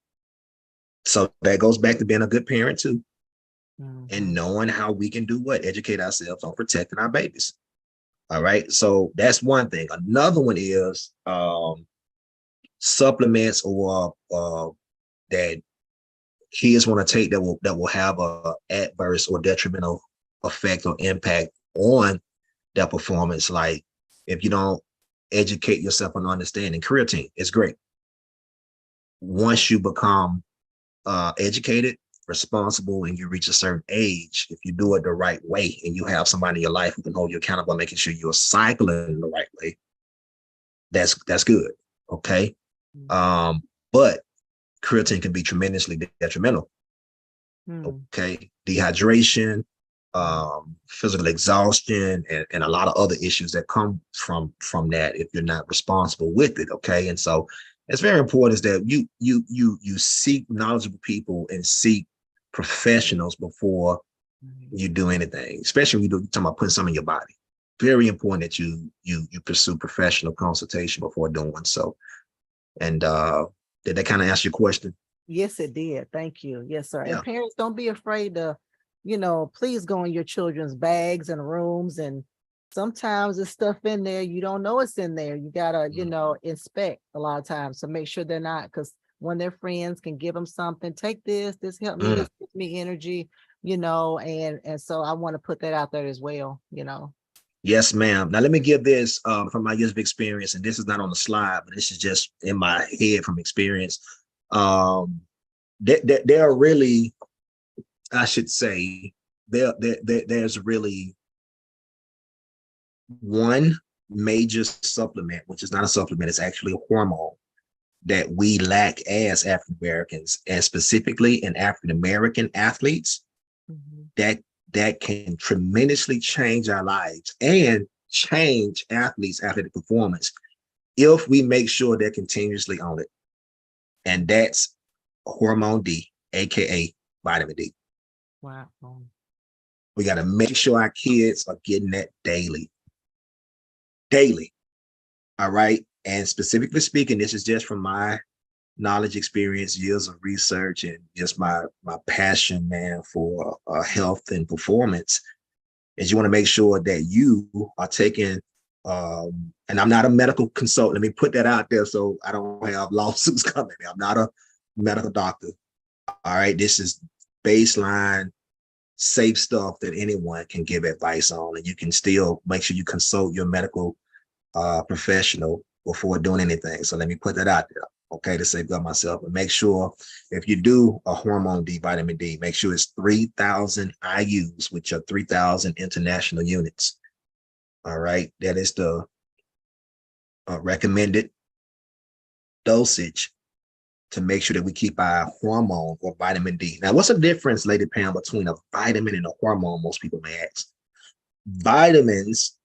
So that goes back to being a good parent too, and knowing how we can do what? Educate ourselves on protecting our babies. All right. So that's one thing. Another one is supplements or that kids want to take that will have a adverse or detrimental effect or impact on their performance. Like if you don't educate yourself on understanding, creatine is great. Once you become educated, responsible, and you reach a certain age, if you do it the right way and you have somebody in your life who can hold you accountable, making sure you're cycling the right way, that's good. Okay. But creatine can be tremendously detrimental. Okay. Dehydration, physical exhaustion, and a lot of other issues that come from that if you're not responsible with it. Okay. And so it's very important is that you seek knowledgeable people and seek professionals before you do anything, especially when you're talking about putting something in your body. Very important that you pursue professional consultation before doing so. And did that kind of answer your question? Yes, it did. Thank you. Yes, sir. Yeah. And parents, don't be afraid to, please go in your children's bags and rooms. And sometimes there's stuff in there, you don't know it's in there. You gotta, inspect a lot of times to make sure they're not, because when their friends can give them something, take this helped me, this gives me energy, and so I want to put that out there as well, Yes, ma'am. Now let me give this from my years of experience, and this is not on the slide, but this is just in my head from experience. There are really, I should say, there's really one major supplement, which is not a supplement, it's actually a hormone that we lack as African Americans, and specifically in African American athletes, that can tremendously change our lives and change athletes' athletic performance if we make sure they're continuously on it. And that's hormone D, aka vitamin D. Wow. We got to make sure our kids are getting that daily. Daily. All right. And specifically speaking, this is just from my knowledge, experience, years of research, and just my passion, man, for health and performance. Is you want to make sure that you are taking, and I'm not a medical consultant. Let me put that out there so I don't have lawsuits coming. I'm not a medical doctor. All right. This is baseline, safe stuff that anyone can give advice on, and you can still make sure you consult your medical professional before doing anything. So let me put that out there, okay, to safeguard myself. And make sure if you do a hormone D, vitamin D, make sure it's 3,000 IUs, which are 3,000 international units. All right, that is the recommended dosage to make sure that we keep our hormone or vitamin D. Now, what's the difference, Lady Pam, between a vitamin and a hormone? Most people may ask. Vitamins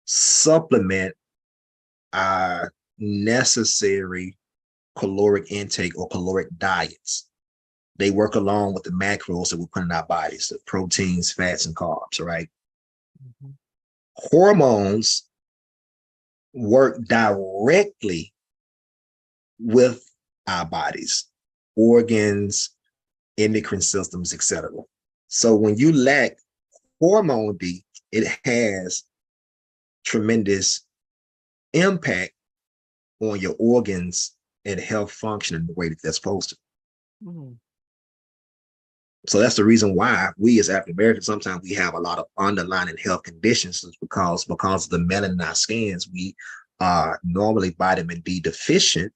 supplement our necessary caloric intake or caloric diets. They work along with the macros that we put in our bodies, the proteins, fats, and carbs, right? Hormones work directly with our bodies, organs, endocrine systems, etc. So when you lack hormone D, it has tremendous impact on your organs and health function in the way that they're supposed to. So that's the reason why we as African Americans, sometimes we have a lot of underlying health conditions because of the melanin in our skins, we are normally vitamin D deficient,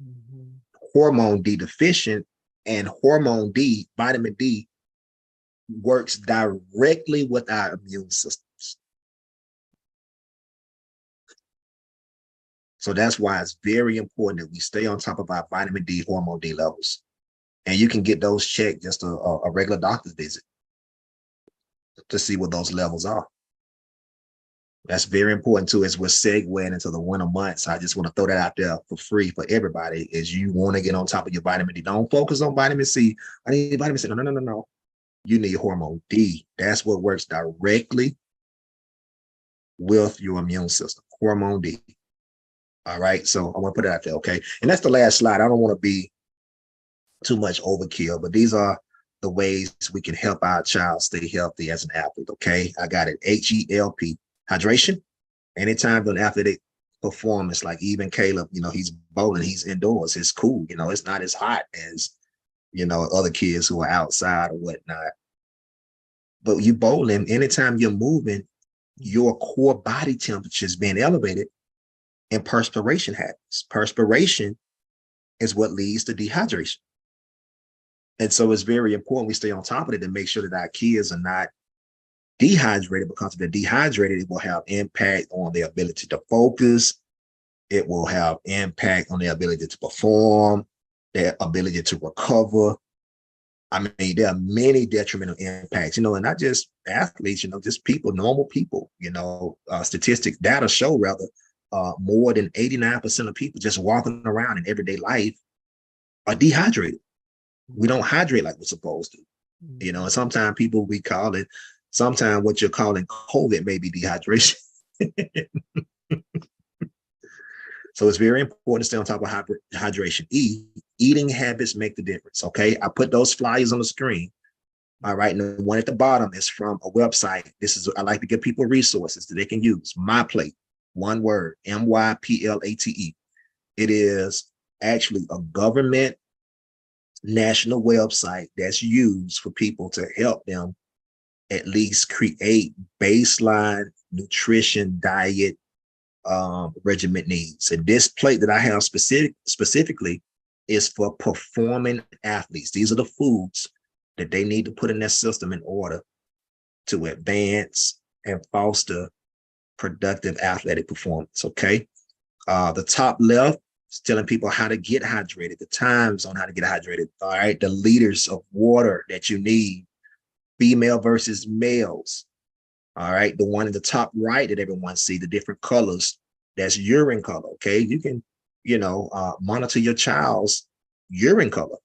Mhm. hormone D deficient, and hormone D, vitamin D, works directly with our immune systems. So that's why it's very important that we stay on top of our vitamin D, hormone D levels. And you can get those checked just a regular doctor's visit to see what those levels are. That's very important too, as we're segueing into the winter months. I just want to throw that out there for free for everybody. Is you want to get on top of your vitamin D. Don't focus on vitamin C. I need vitamin C. No. You need hormone D. That's what works directly with your immune system. Hormone D. All right. So I want to put it out there. Okay. And that's the last slide. I don't want to be too much overkill, but these are the ways we can help our child stay healthy as an athlete. Okay. I got it. HELP. Hydration. Anytime an athletic performance, like even Caleb, he's bowling, he's indoors, it's cool, it's not as hot as other kids who are outside or whatnot. But you bowling, anytime you're moving, your core body temperature is being elevated and perspiration happens. Perspiration is what leads to dehydration. And so it's very important we stay on top of it to make sure that our kids are not dehydrated, because if they're dehydrated, it will have impact on their ability to focus. It will have impact on their ability to perform, their ability to recover. I mean, there are many detrimental impacts, and not just athletes, just people, normal people, statistics, data show rather, more than 89% of people just walking around in everyday life are dehydrated. We don't hydrate like we're supposed to, and sometimes people, we call it, sometimes what you're calling COVID may be dehydration. So it's very important to stay on top of hydration. Eating habits make the difference. Okay. I put those flyers on the screen. All right. And the one at the bottom is from a website. I like to give people resources that they can use. My Plate, one word, MYPLATE. It is actually a government national website that's used for people to help them at least create baseline nutrition diet regimen needs. And this plate that I have specifically is for performing athletes. These are the foods that they need to put in their system in order to advance and foster productive athletic performance. Okay. The top left is telling people how to get hydrated, the times on how to get hydrated. All right. The liters of water that you need, female versus males. All right. The one in the top right that everyone see, the different colors, that's urine color. Okay. You can, monitor your child's urine color,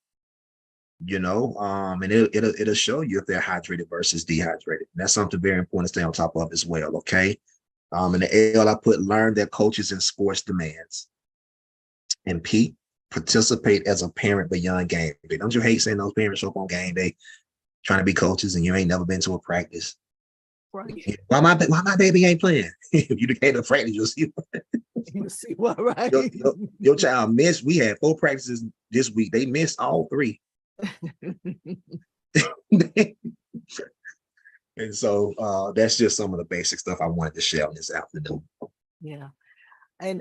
and it'll show you if they're hydrated versus dehydrated. And that's something very important to stay on top of as well. Okay. In the L, I put learn their coaches and sports demands. And P, participate as a parent beyond game day. Don't you hate seeing those parents show up on game day trying to be coaches and you ain't never been to a practice? Right. Why my baby ain't playing? If you came to practice, you'll see. You see what, right? Your child missed. We had 4 practices this week. They missed all 3. And so that's just some of the basic stuff I wanted to share on this afternoon. Yeah. And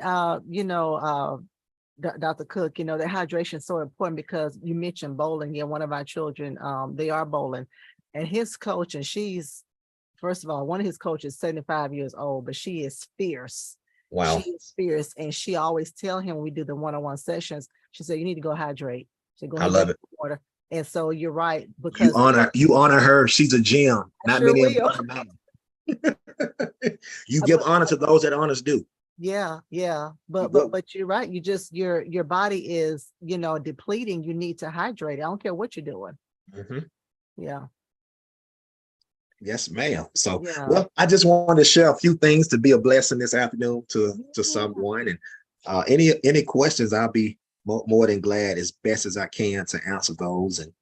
Dr. Cook, that hydration is so important because you mentioned bowling. Yeah, one of our children, they are bowling, and his coach, and she's, first of all, one of his coaches is 75 years old, but she is fierce. Wow. She is fierce. And she always tell him when we do the one-on-one sessions, she said, you need to go hydrate. So go I love it. Water. And so you're right, because you honor her. She's a gem. Not sure many of them. You give honor to those that honors due. Yeah. But you're right. You just your body is, depleting. You need to hydrate. I don't care what you're doing. Mm-hmm. Yeah. Yes, ma'am. So, well, I just wanted to share a few things to be a blessing this afternoon to someone. And any questions, I'll be more than glad, as best as I can, to answer those. And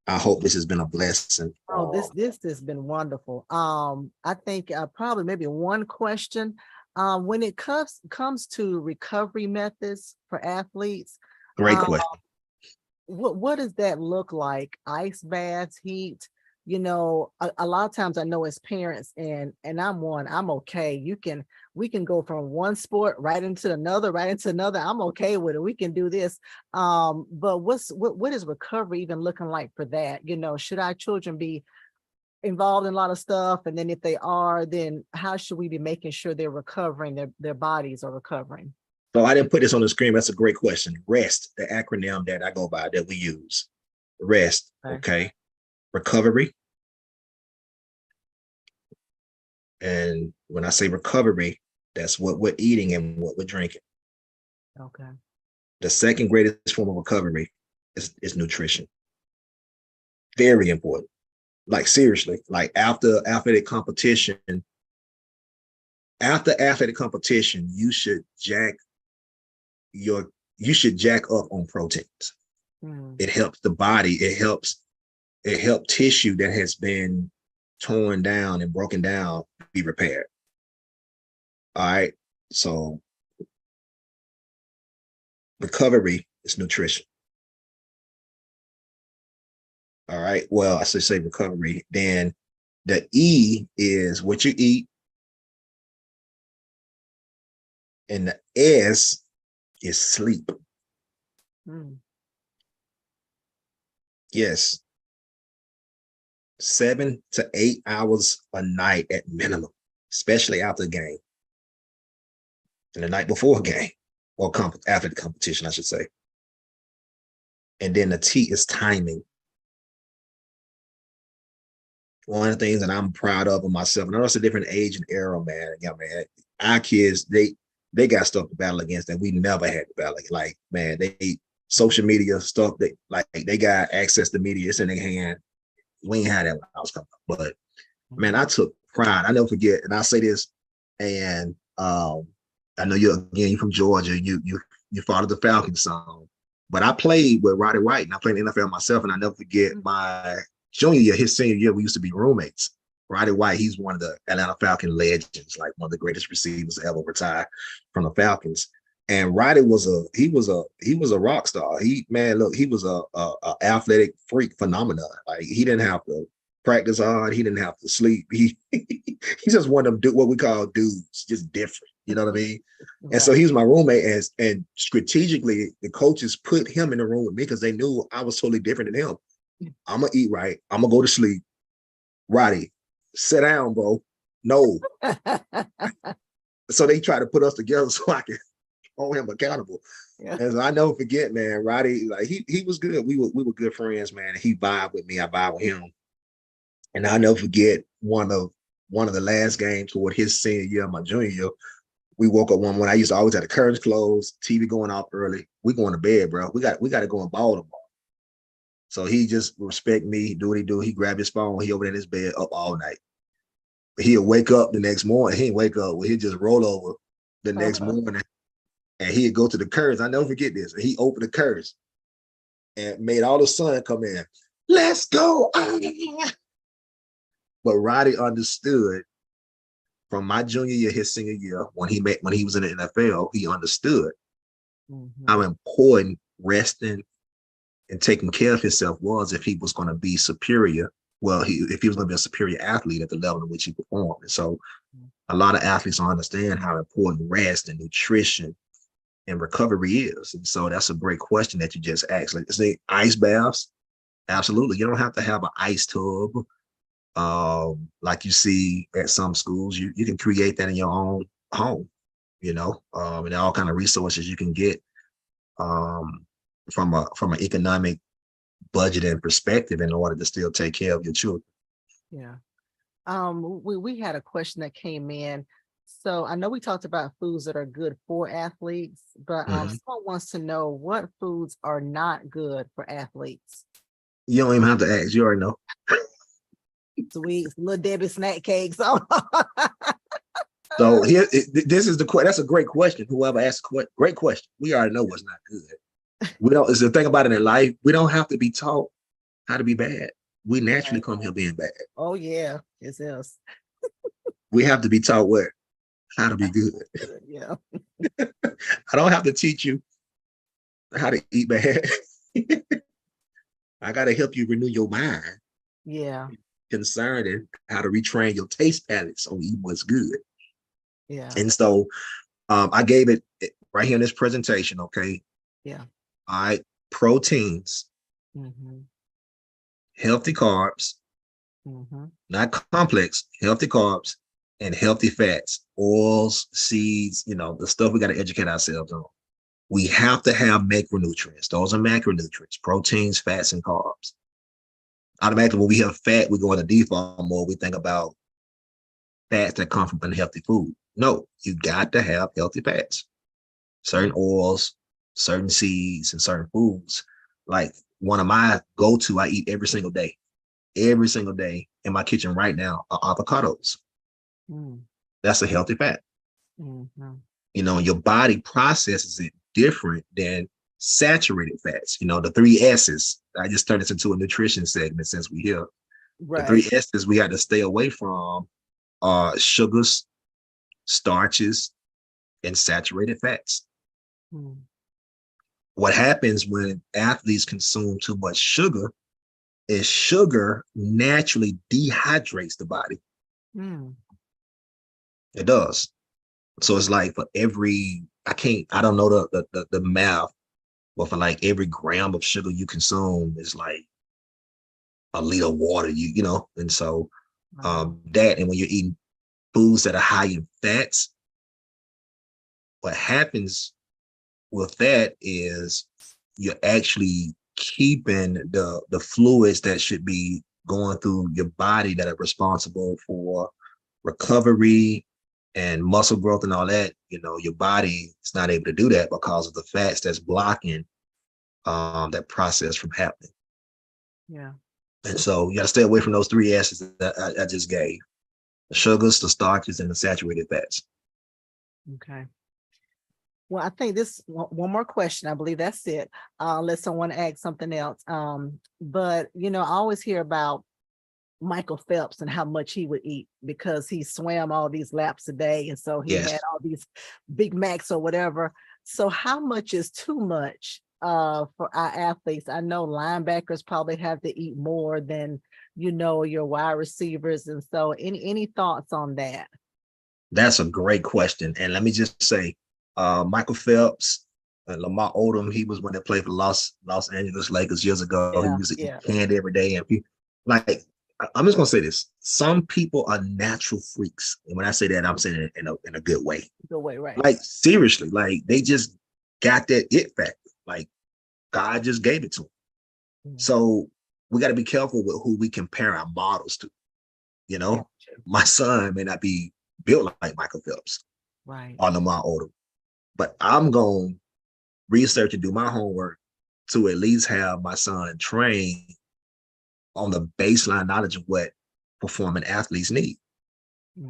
I hope this has been a blessing. Oh, this has been wonderful. I think probably maybe one question. When it comes to recovery methods for athletes. Great question. what does that look like? Ice baths, heat? A lot of times I know as parents, and I'm okay. We can go from one sport right into another, right into another. I'm okay with it. We can do this. But what is recovery even looking like for that? Should our children be involved in a lot of stuff? And then if they are, then how should we be making sure they're recovering, their bodies are recovering? So I didn't put this on the screen. That's a great question. REST, the acronym that I go by that we use. REST, okay. Recovery. And when I say recovery, that's what we're eating and what we're drinking. Okay. The second greatest form of recovery is nutrition. Very important. Like seriously, like after athletic competition, you should jack up on proteins. It helps the body. It helps tissue that has been torn down and broken down be repaired. All right. So recovery is nutrition. All right. Well, I should say recovery. Then the E is what you eat. And the S is sleep. Yes. 7 to 8 hours a night at minimum, especially after a game. And the night before a game, or after the competition, I should say. And then the T is timing. One of the things that I'm proud of myself, and I know it's a different age and era, man. Yeah, man. Our kids, they got stuff to battle against that we never had to battle. Like, man, they social media stuff, they got access to media, it's in their hand. We ain't had that when I was coming up. But man, I took pride. I never forget, and I say this, and I know you're from Georgia, you followed the Falcons song. But I played with Roddy White, and I played in the NFL myself, and I never forget my junior year, his senior year, we used to be roommates. Roddy White, he's one of the Atlanta Falcon legends, like one of the greatest receivers to ever retire from the Falcons. And Roddy was a rock star. He was a athletic freak phenomenon. Like, he didn't have to practice hard. He didn't have to sleep. He just one of them what we call dudes, just different. You know what I mean? Right. And so he was my roommate, and strategically the coaches put him in the room with me because they knew I was totally different than him. I'm gonna eat right. I'm gonna go to sleep. Roddy, sit down, bro. No. So they tried to put us together so I could hold him accountable. Yeah. And so I never forget, man, Roddy, like he was good. We were good friends, man. He vibed with me. I vibed with him. And I'll never forget one of the last games toward his senior year, my junior year. We woke up one when I used to always have the curtains closed, TV going off early. We going to bed, bro. We got to go in Baltimore. So he just respect me, do what he do. He grabbed his phone, he over in his bed up all night. He'll wake up the next morning. He didn't wake up. Well, he'd just roll over the next morning, and he'd go to the curtains. I never forget this. And he opened the curtains and made all the sun come in. Let's go. But Roddy understood from my junior year, his senior year, when he was in the NFL, he understood how important resting and taking care of himself was if he was going to be superior. Well, if he was going to be a superior athlete at the level in which he performed. And so a lot of athletes don't understand how important rest and nutrition and recovery is. And so that's a great question that you just asked. Like, say ice baths. Absolutely. You don't have to have an ice tub like you see at some schools. You can create that in your own home, and all kind of resources you can get from an economic budget and perspective in order to still take care of your children. Yeah. We had a question that came in. So I know we talked about foods that are good for athletes, but someone wants to know what foods are not good for athletes. You don't even have to ask. You already know. Sweets, Little Debbie snack cakes. So here, this is that's a great question. Whoever asked great question. We already know what's not good. We don't. It's the thing about it in life. We don't have to be taught how to be bad. We naturally come here being bad. Oh yeah, it is. We have to be taught how to be good. Yeah. I don't have to teach you how to eat bad. I got to help you renew your mind Yeah. concerning how to retrain your taste palates on eating what's good. Yeah. And so I gave it right here in this presentation. Okay. Yeah. All right. Proteins, Mm-hmm. healthy carbs, Mm-hmm. not complex, healthy carbs, and healthy fats, oils, seeds, the stuff we got to educate ourselves on. We have to have macronutrients. Those are macronutrients, proteins, fats, and carbs. Automatically, when we have fat, we go into default mode. We think about fats that come from unhealthy food. No, you got to have healthy fats, certain oils, certain seeds, and certain foods. Like one of my go-to, I eat every single day in my kitchen right now are avocados. Mm. That's a healthy fat. Mm-hmm. Your body processes it different than saturated fats. The three S's. I just turned this into a nutrition segment since we here. The Right. three S's we had to stay away from are sugars, starches, and saturated fats. Mm. What happens when athletes consume too much sugar is sugar naturally dehydrates the body. Mm. It does. So it's like for every, I don't know the math, but for like every gram of sugar you consume is like a liter of water, and so Wow. that, and when you're eating foods that are high in fats, what happens with that is you're actually keeping the fluids that should be going through your body that are responsible for recovery and muscle growth and all that. Your body is not able to do that because of the fats that's blocking that process from happening. Yeah. And so you got to stay away from those three S's that I just gave: the sugars, the starches, and the saturated fats. Okay. Well, I think this one more question. I believe that's it. Unless someone asks something else. But I always hear about Michael Phelps and how much he would eat because he swam all these laps a day, and so he had Yes. all these Big Macs or whatever. So how much is too much for our athletes? I know linebackers probably have to eat more than your wide receivers, and so any thoughts on that? That's a great question. And let me just say, Michael Phelps and Lamar Odom, he was when they played for Los Angeles Lakers years ago. He Yeah, used to eat yeah. candy every day. And I'm just gonna say this: some people are natural freaks, and when I say that, I'm saying it in a good way. Go away, right? Like seriously, like they just got that it factor. Like God just gave it to them. Mm. So we got to be careful with who we compare our models to. Gotcha. My son may not be built like Michael Phelps Right. or Lamar Odom, but I'm going to research and do my homework to at least have my son train on the baseline knowledge of what performing athletes need,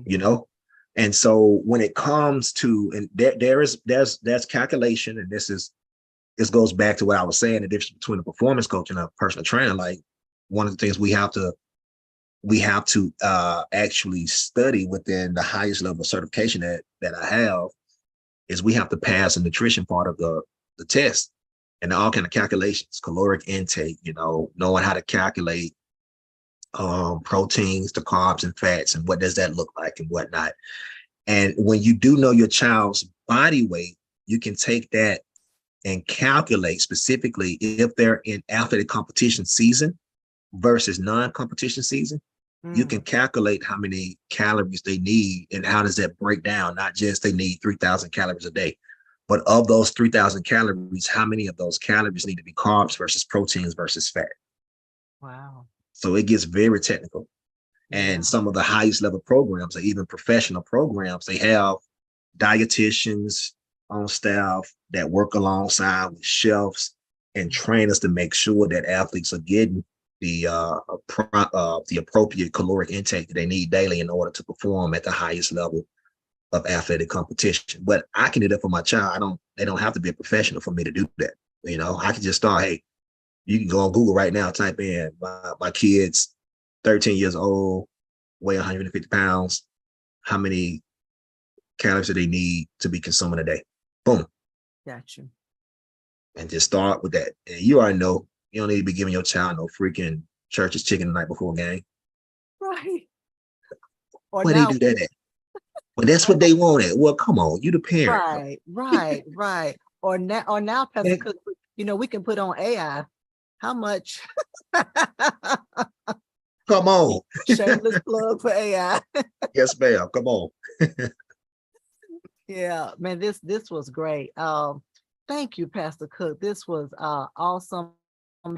you Mhm. know? And so when it comes to, and there's calculation, and this goes back to what I was saying, the difference between a performance coach and a personal trainer. Like one of the things we have to actually study within the highest level of certification that I have is we have to pass the nutrition part of the test and all kind of calculations, caloric intake, knowing how to calculate proteins, the carbs and fats, and what does that look like and whatnot. And when you do know your child's body weight, you can take that and calculate specifically if they're in athletic competition season versus non-competition season. You can Mm. calculate how many calories they need and how does that break down. Not just they need 3,000 calories a day, but of those 3,000 calories, how many of those calories need to be carbs versus proteins versus fat. Wow. So it gets very technical. Yeah. And some of the highest level programs, or even professional programs, they have dietitians on staff that work alongside with chefs and trainers to make sure that athletes are getting the appropriate caloric intake that they need daily in order to perform at the highest level of athletic competition. But I can do that for my child. They don't have to be a professional for me to do that. I can just start, hey, you can go on Google right now, type in my kids, 13 years old, weigh 150 pounds. How many calories do they need to be consuming a day? Boom. Got you. And just start with that. And you already know, You don't need to be giving your child no freaking church's chicken the night before a game. Right. Or Where they now, do that at? Well, that's what they wanted. Well, come on, you the parent. right. Or now, Pastor Man, Cook, we can put on AI. How much? come on. Shameless plug for AI. Yes, ma'am. Come on. Yeah, man, this was great. Thank you, Pastor Cook. This was awesome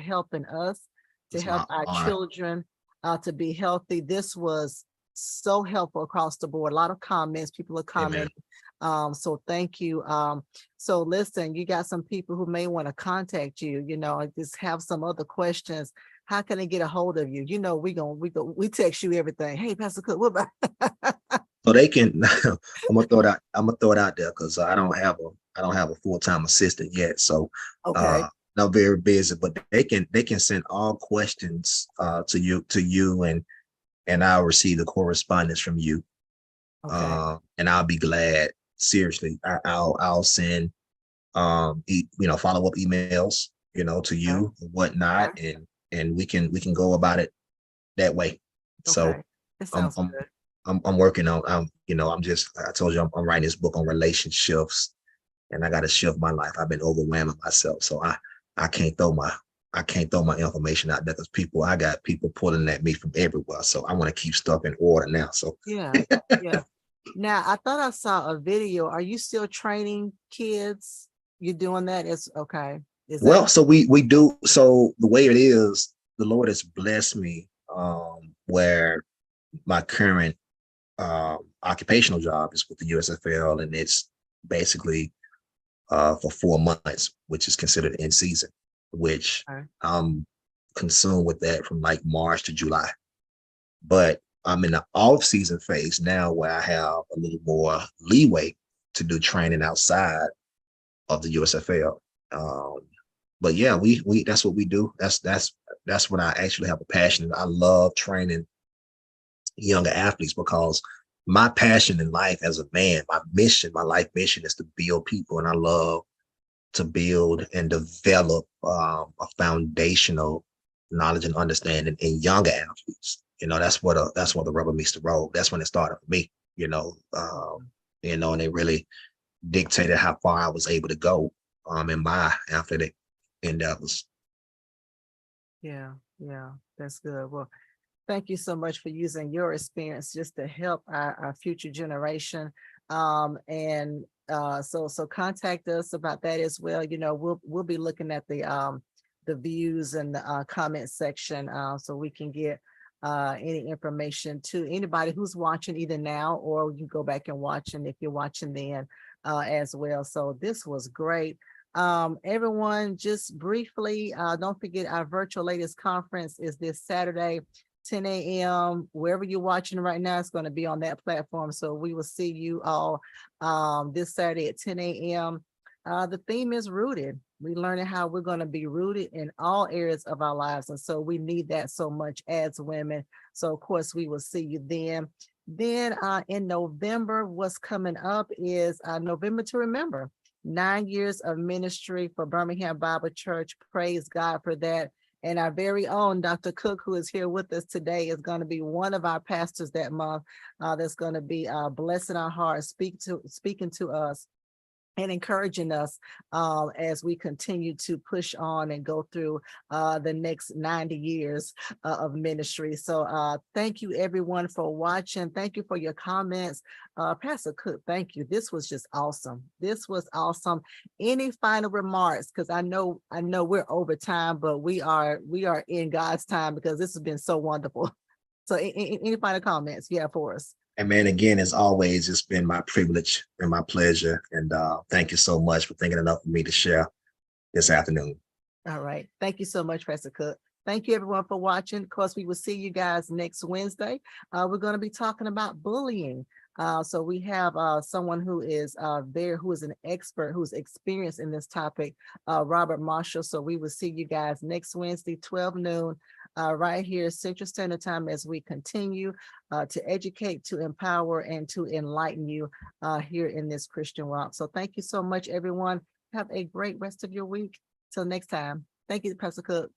helping us to It's my help our honor. children to be healthy. This was so helpful across the board. A lot of comments, people are Amen. commenting. So thank you. So listen, you got some people who may want to contact you, just have some other questions. How can they get a hold of you? We text you everything. Hey, Pastor Cook, what about? So they can. I'm gonna throw it out. I'm gonna throw it out there because I don't have a full-time assistant yet. So Okay. I'm very busy. But they can send all questions to you and I'll receive the correspondence from you. Okay. And I'll be glad. Seriously, I'll send follow-up emails to Okay. you and whatnot, Okay. and we can go about it that way. So Okay. It I'm sounds I'm good. I'm working on I told you I'm writing this book on relationships, and I got to shift my life. I've been overwhelming myself, so I can't throw my information out there because I got people pulling at me from everywhere. So I want to keep stuff in order now. So Yeah. Yeah. Now, I thought I saw a video. Are you still training kids? You doing that? It's okay. Is that well, so we do. So the way it is, the Lord has blessed me where my current occupational job is with the USFL, and it's basically for 4 months, which is considered in season, which okay? I'm consumed with that from like March to July. But I'm in the off season phase now where I have a little more leeway to do training outside of the USFL. Um, but yeah, we that's what we do. That's what I actually have a passion. I love training younger athletes because my passion in life as a man, my life mission is to build people, and I love to build and develop a foundational knowledge and understanding in younger athletes. That's where the rubber meets the road. That's when it started for me. And it really dictated how far I was able to go in my athletic endeavors. Yeah. Yeah. That's good. Well, thank you so much for using your experience just to help our future generation. And so contact us about that as well. We'll be looking at the views and the comment section so we can get any information to anybody who's watching either now, or you go back and watch, and if you're watching then as well. So this was great. Everyone, just briefly, don't forget our virtual ladies conference is this Saturday, 10 a.m. Wherever you're watching right now, it's going to be on that platform. So we will see you all this Saturday at 10 a.m. The theme is rooted. We're learning how we're going to be rooted in all areas of our lives. And so we need that so much as women. So of course, we will see you then. Then in November, what's coming up is November to Remember. 9 years of ministry for Birmingham Bible Church. Praise God for that. And our very own Dr. Cook, who is here with us today, is going to be one of our pastors that month. That's going to be blessing our hearts, speaking to us and encouraging us as we continue to push on and go through the next 90 years of ministry. So thank you everyone for watching. Thank you for your comments. Pastor Cook, thank you. This was just awesome. This was awesome. Any final remarks? Because I know we're over time, but we are in God's time because this has been so wonderful. So any final comments you have for us? And man, again, as always, it's been my privilege and my pleasure. And thank you so much for thinking enough of me to share this afternoon. All right. Thank you so much, Pastor Cook. Thank you everyone for watching. Of course, we will see you guys next Wednesday. We're going to be talking about bullying. So we have someone who is who is an expert, who's experienced in this topic, Robert Marshall. So we will see you guys next Wednesday, 12 noon, right here, Central Standard Time, as we continue to educate, to empower, and to enlighten you here in this Christian walk. So thank you so much, everyone. Have a great rest of your week. Till next time. Thank you, Pastor Cook.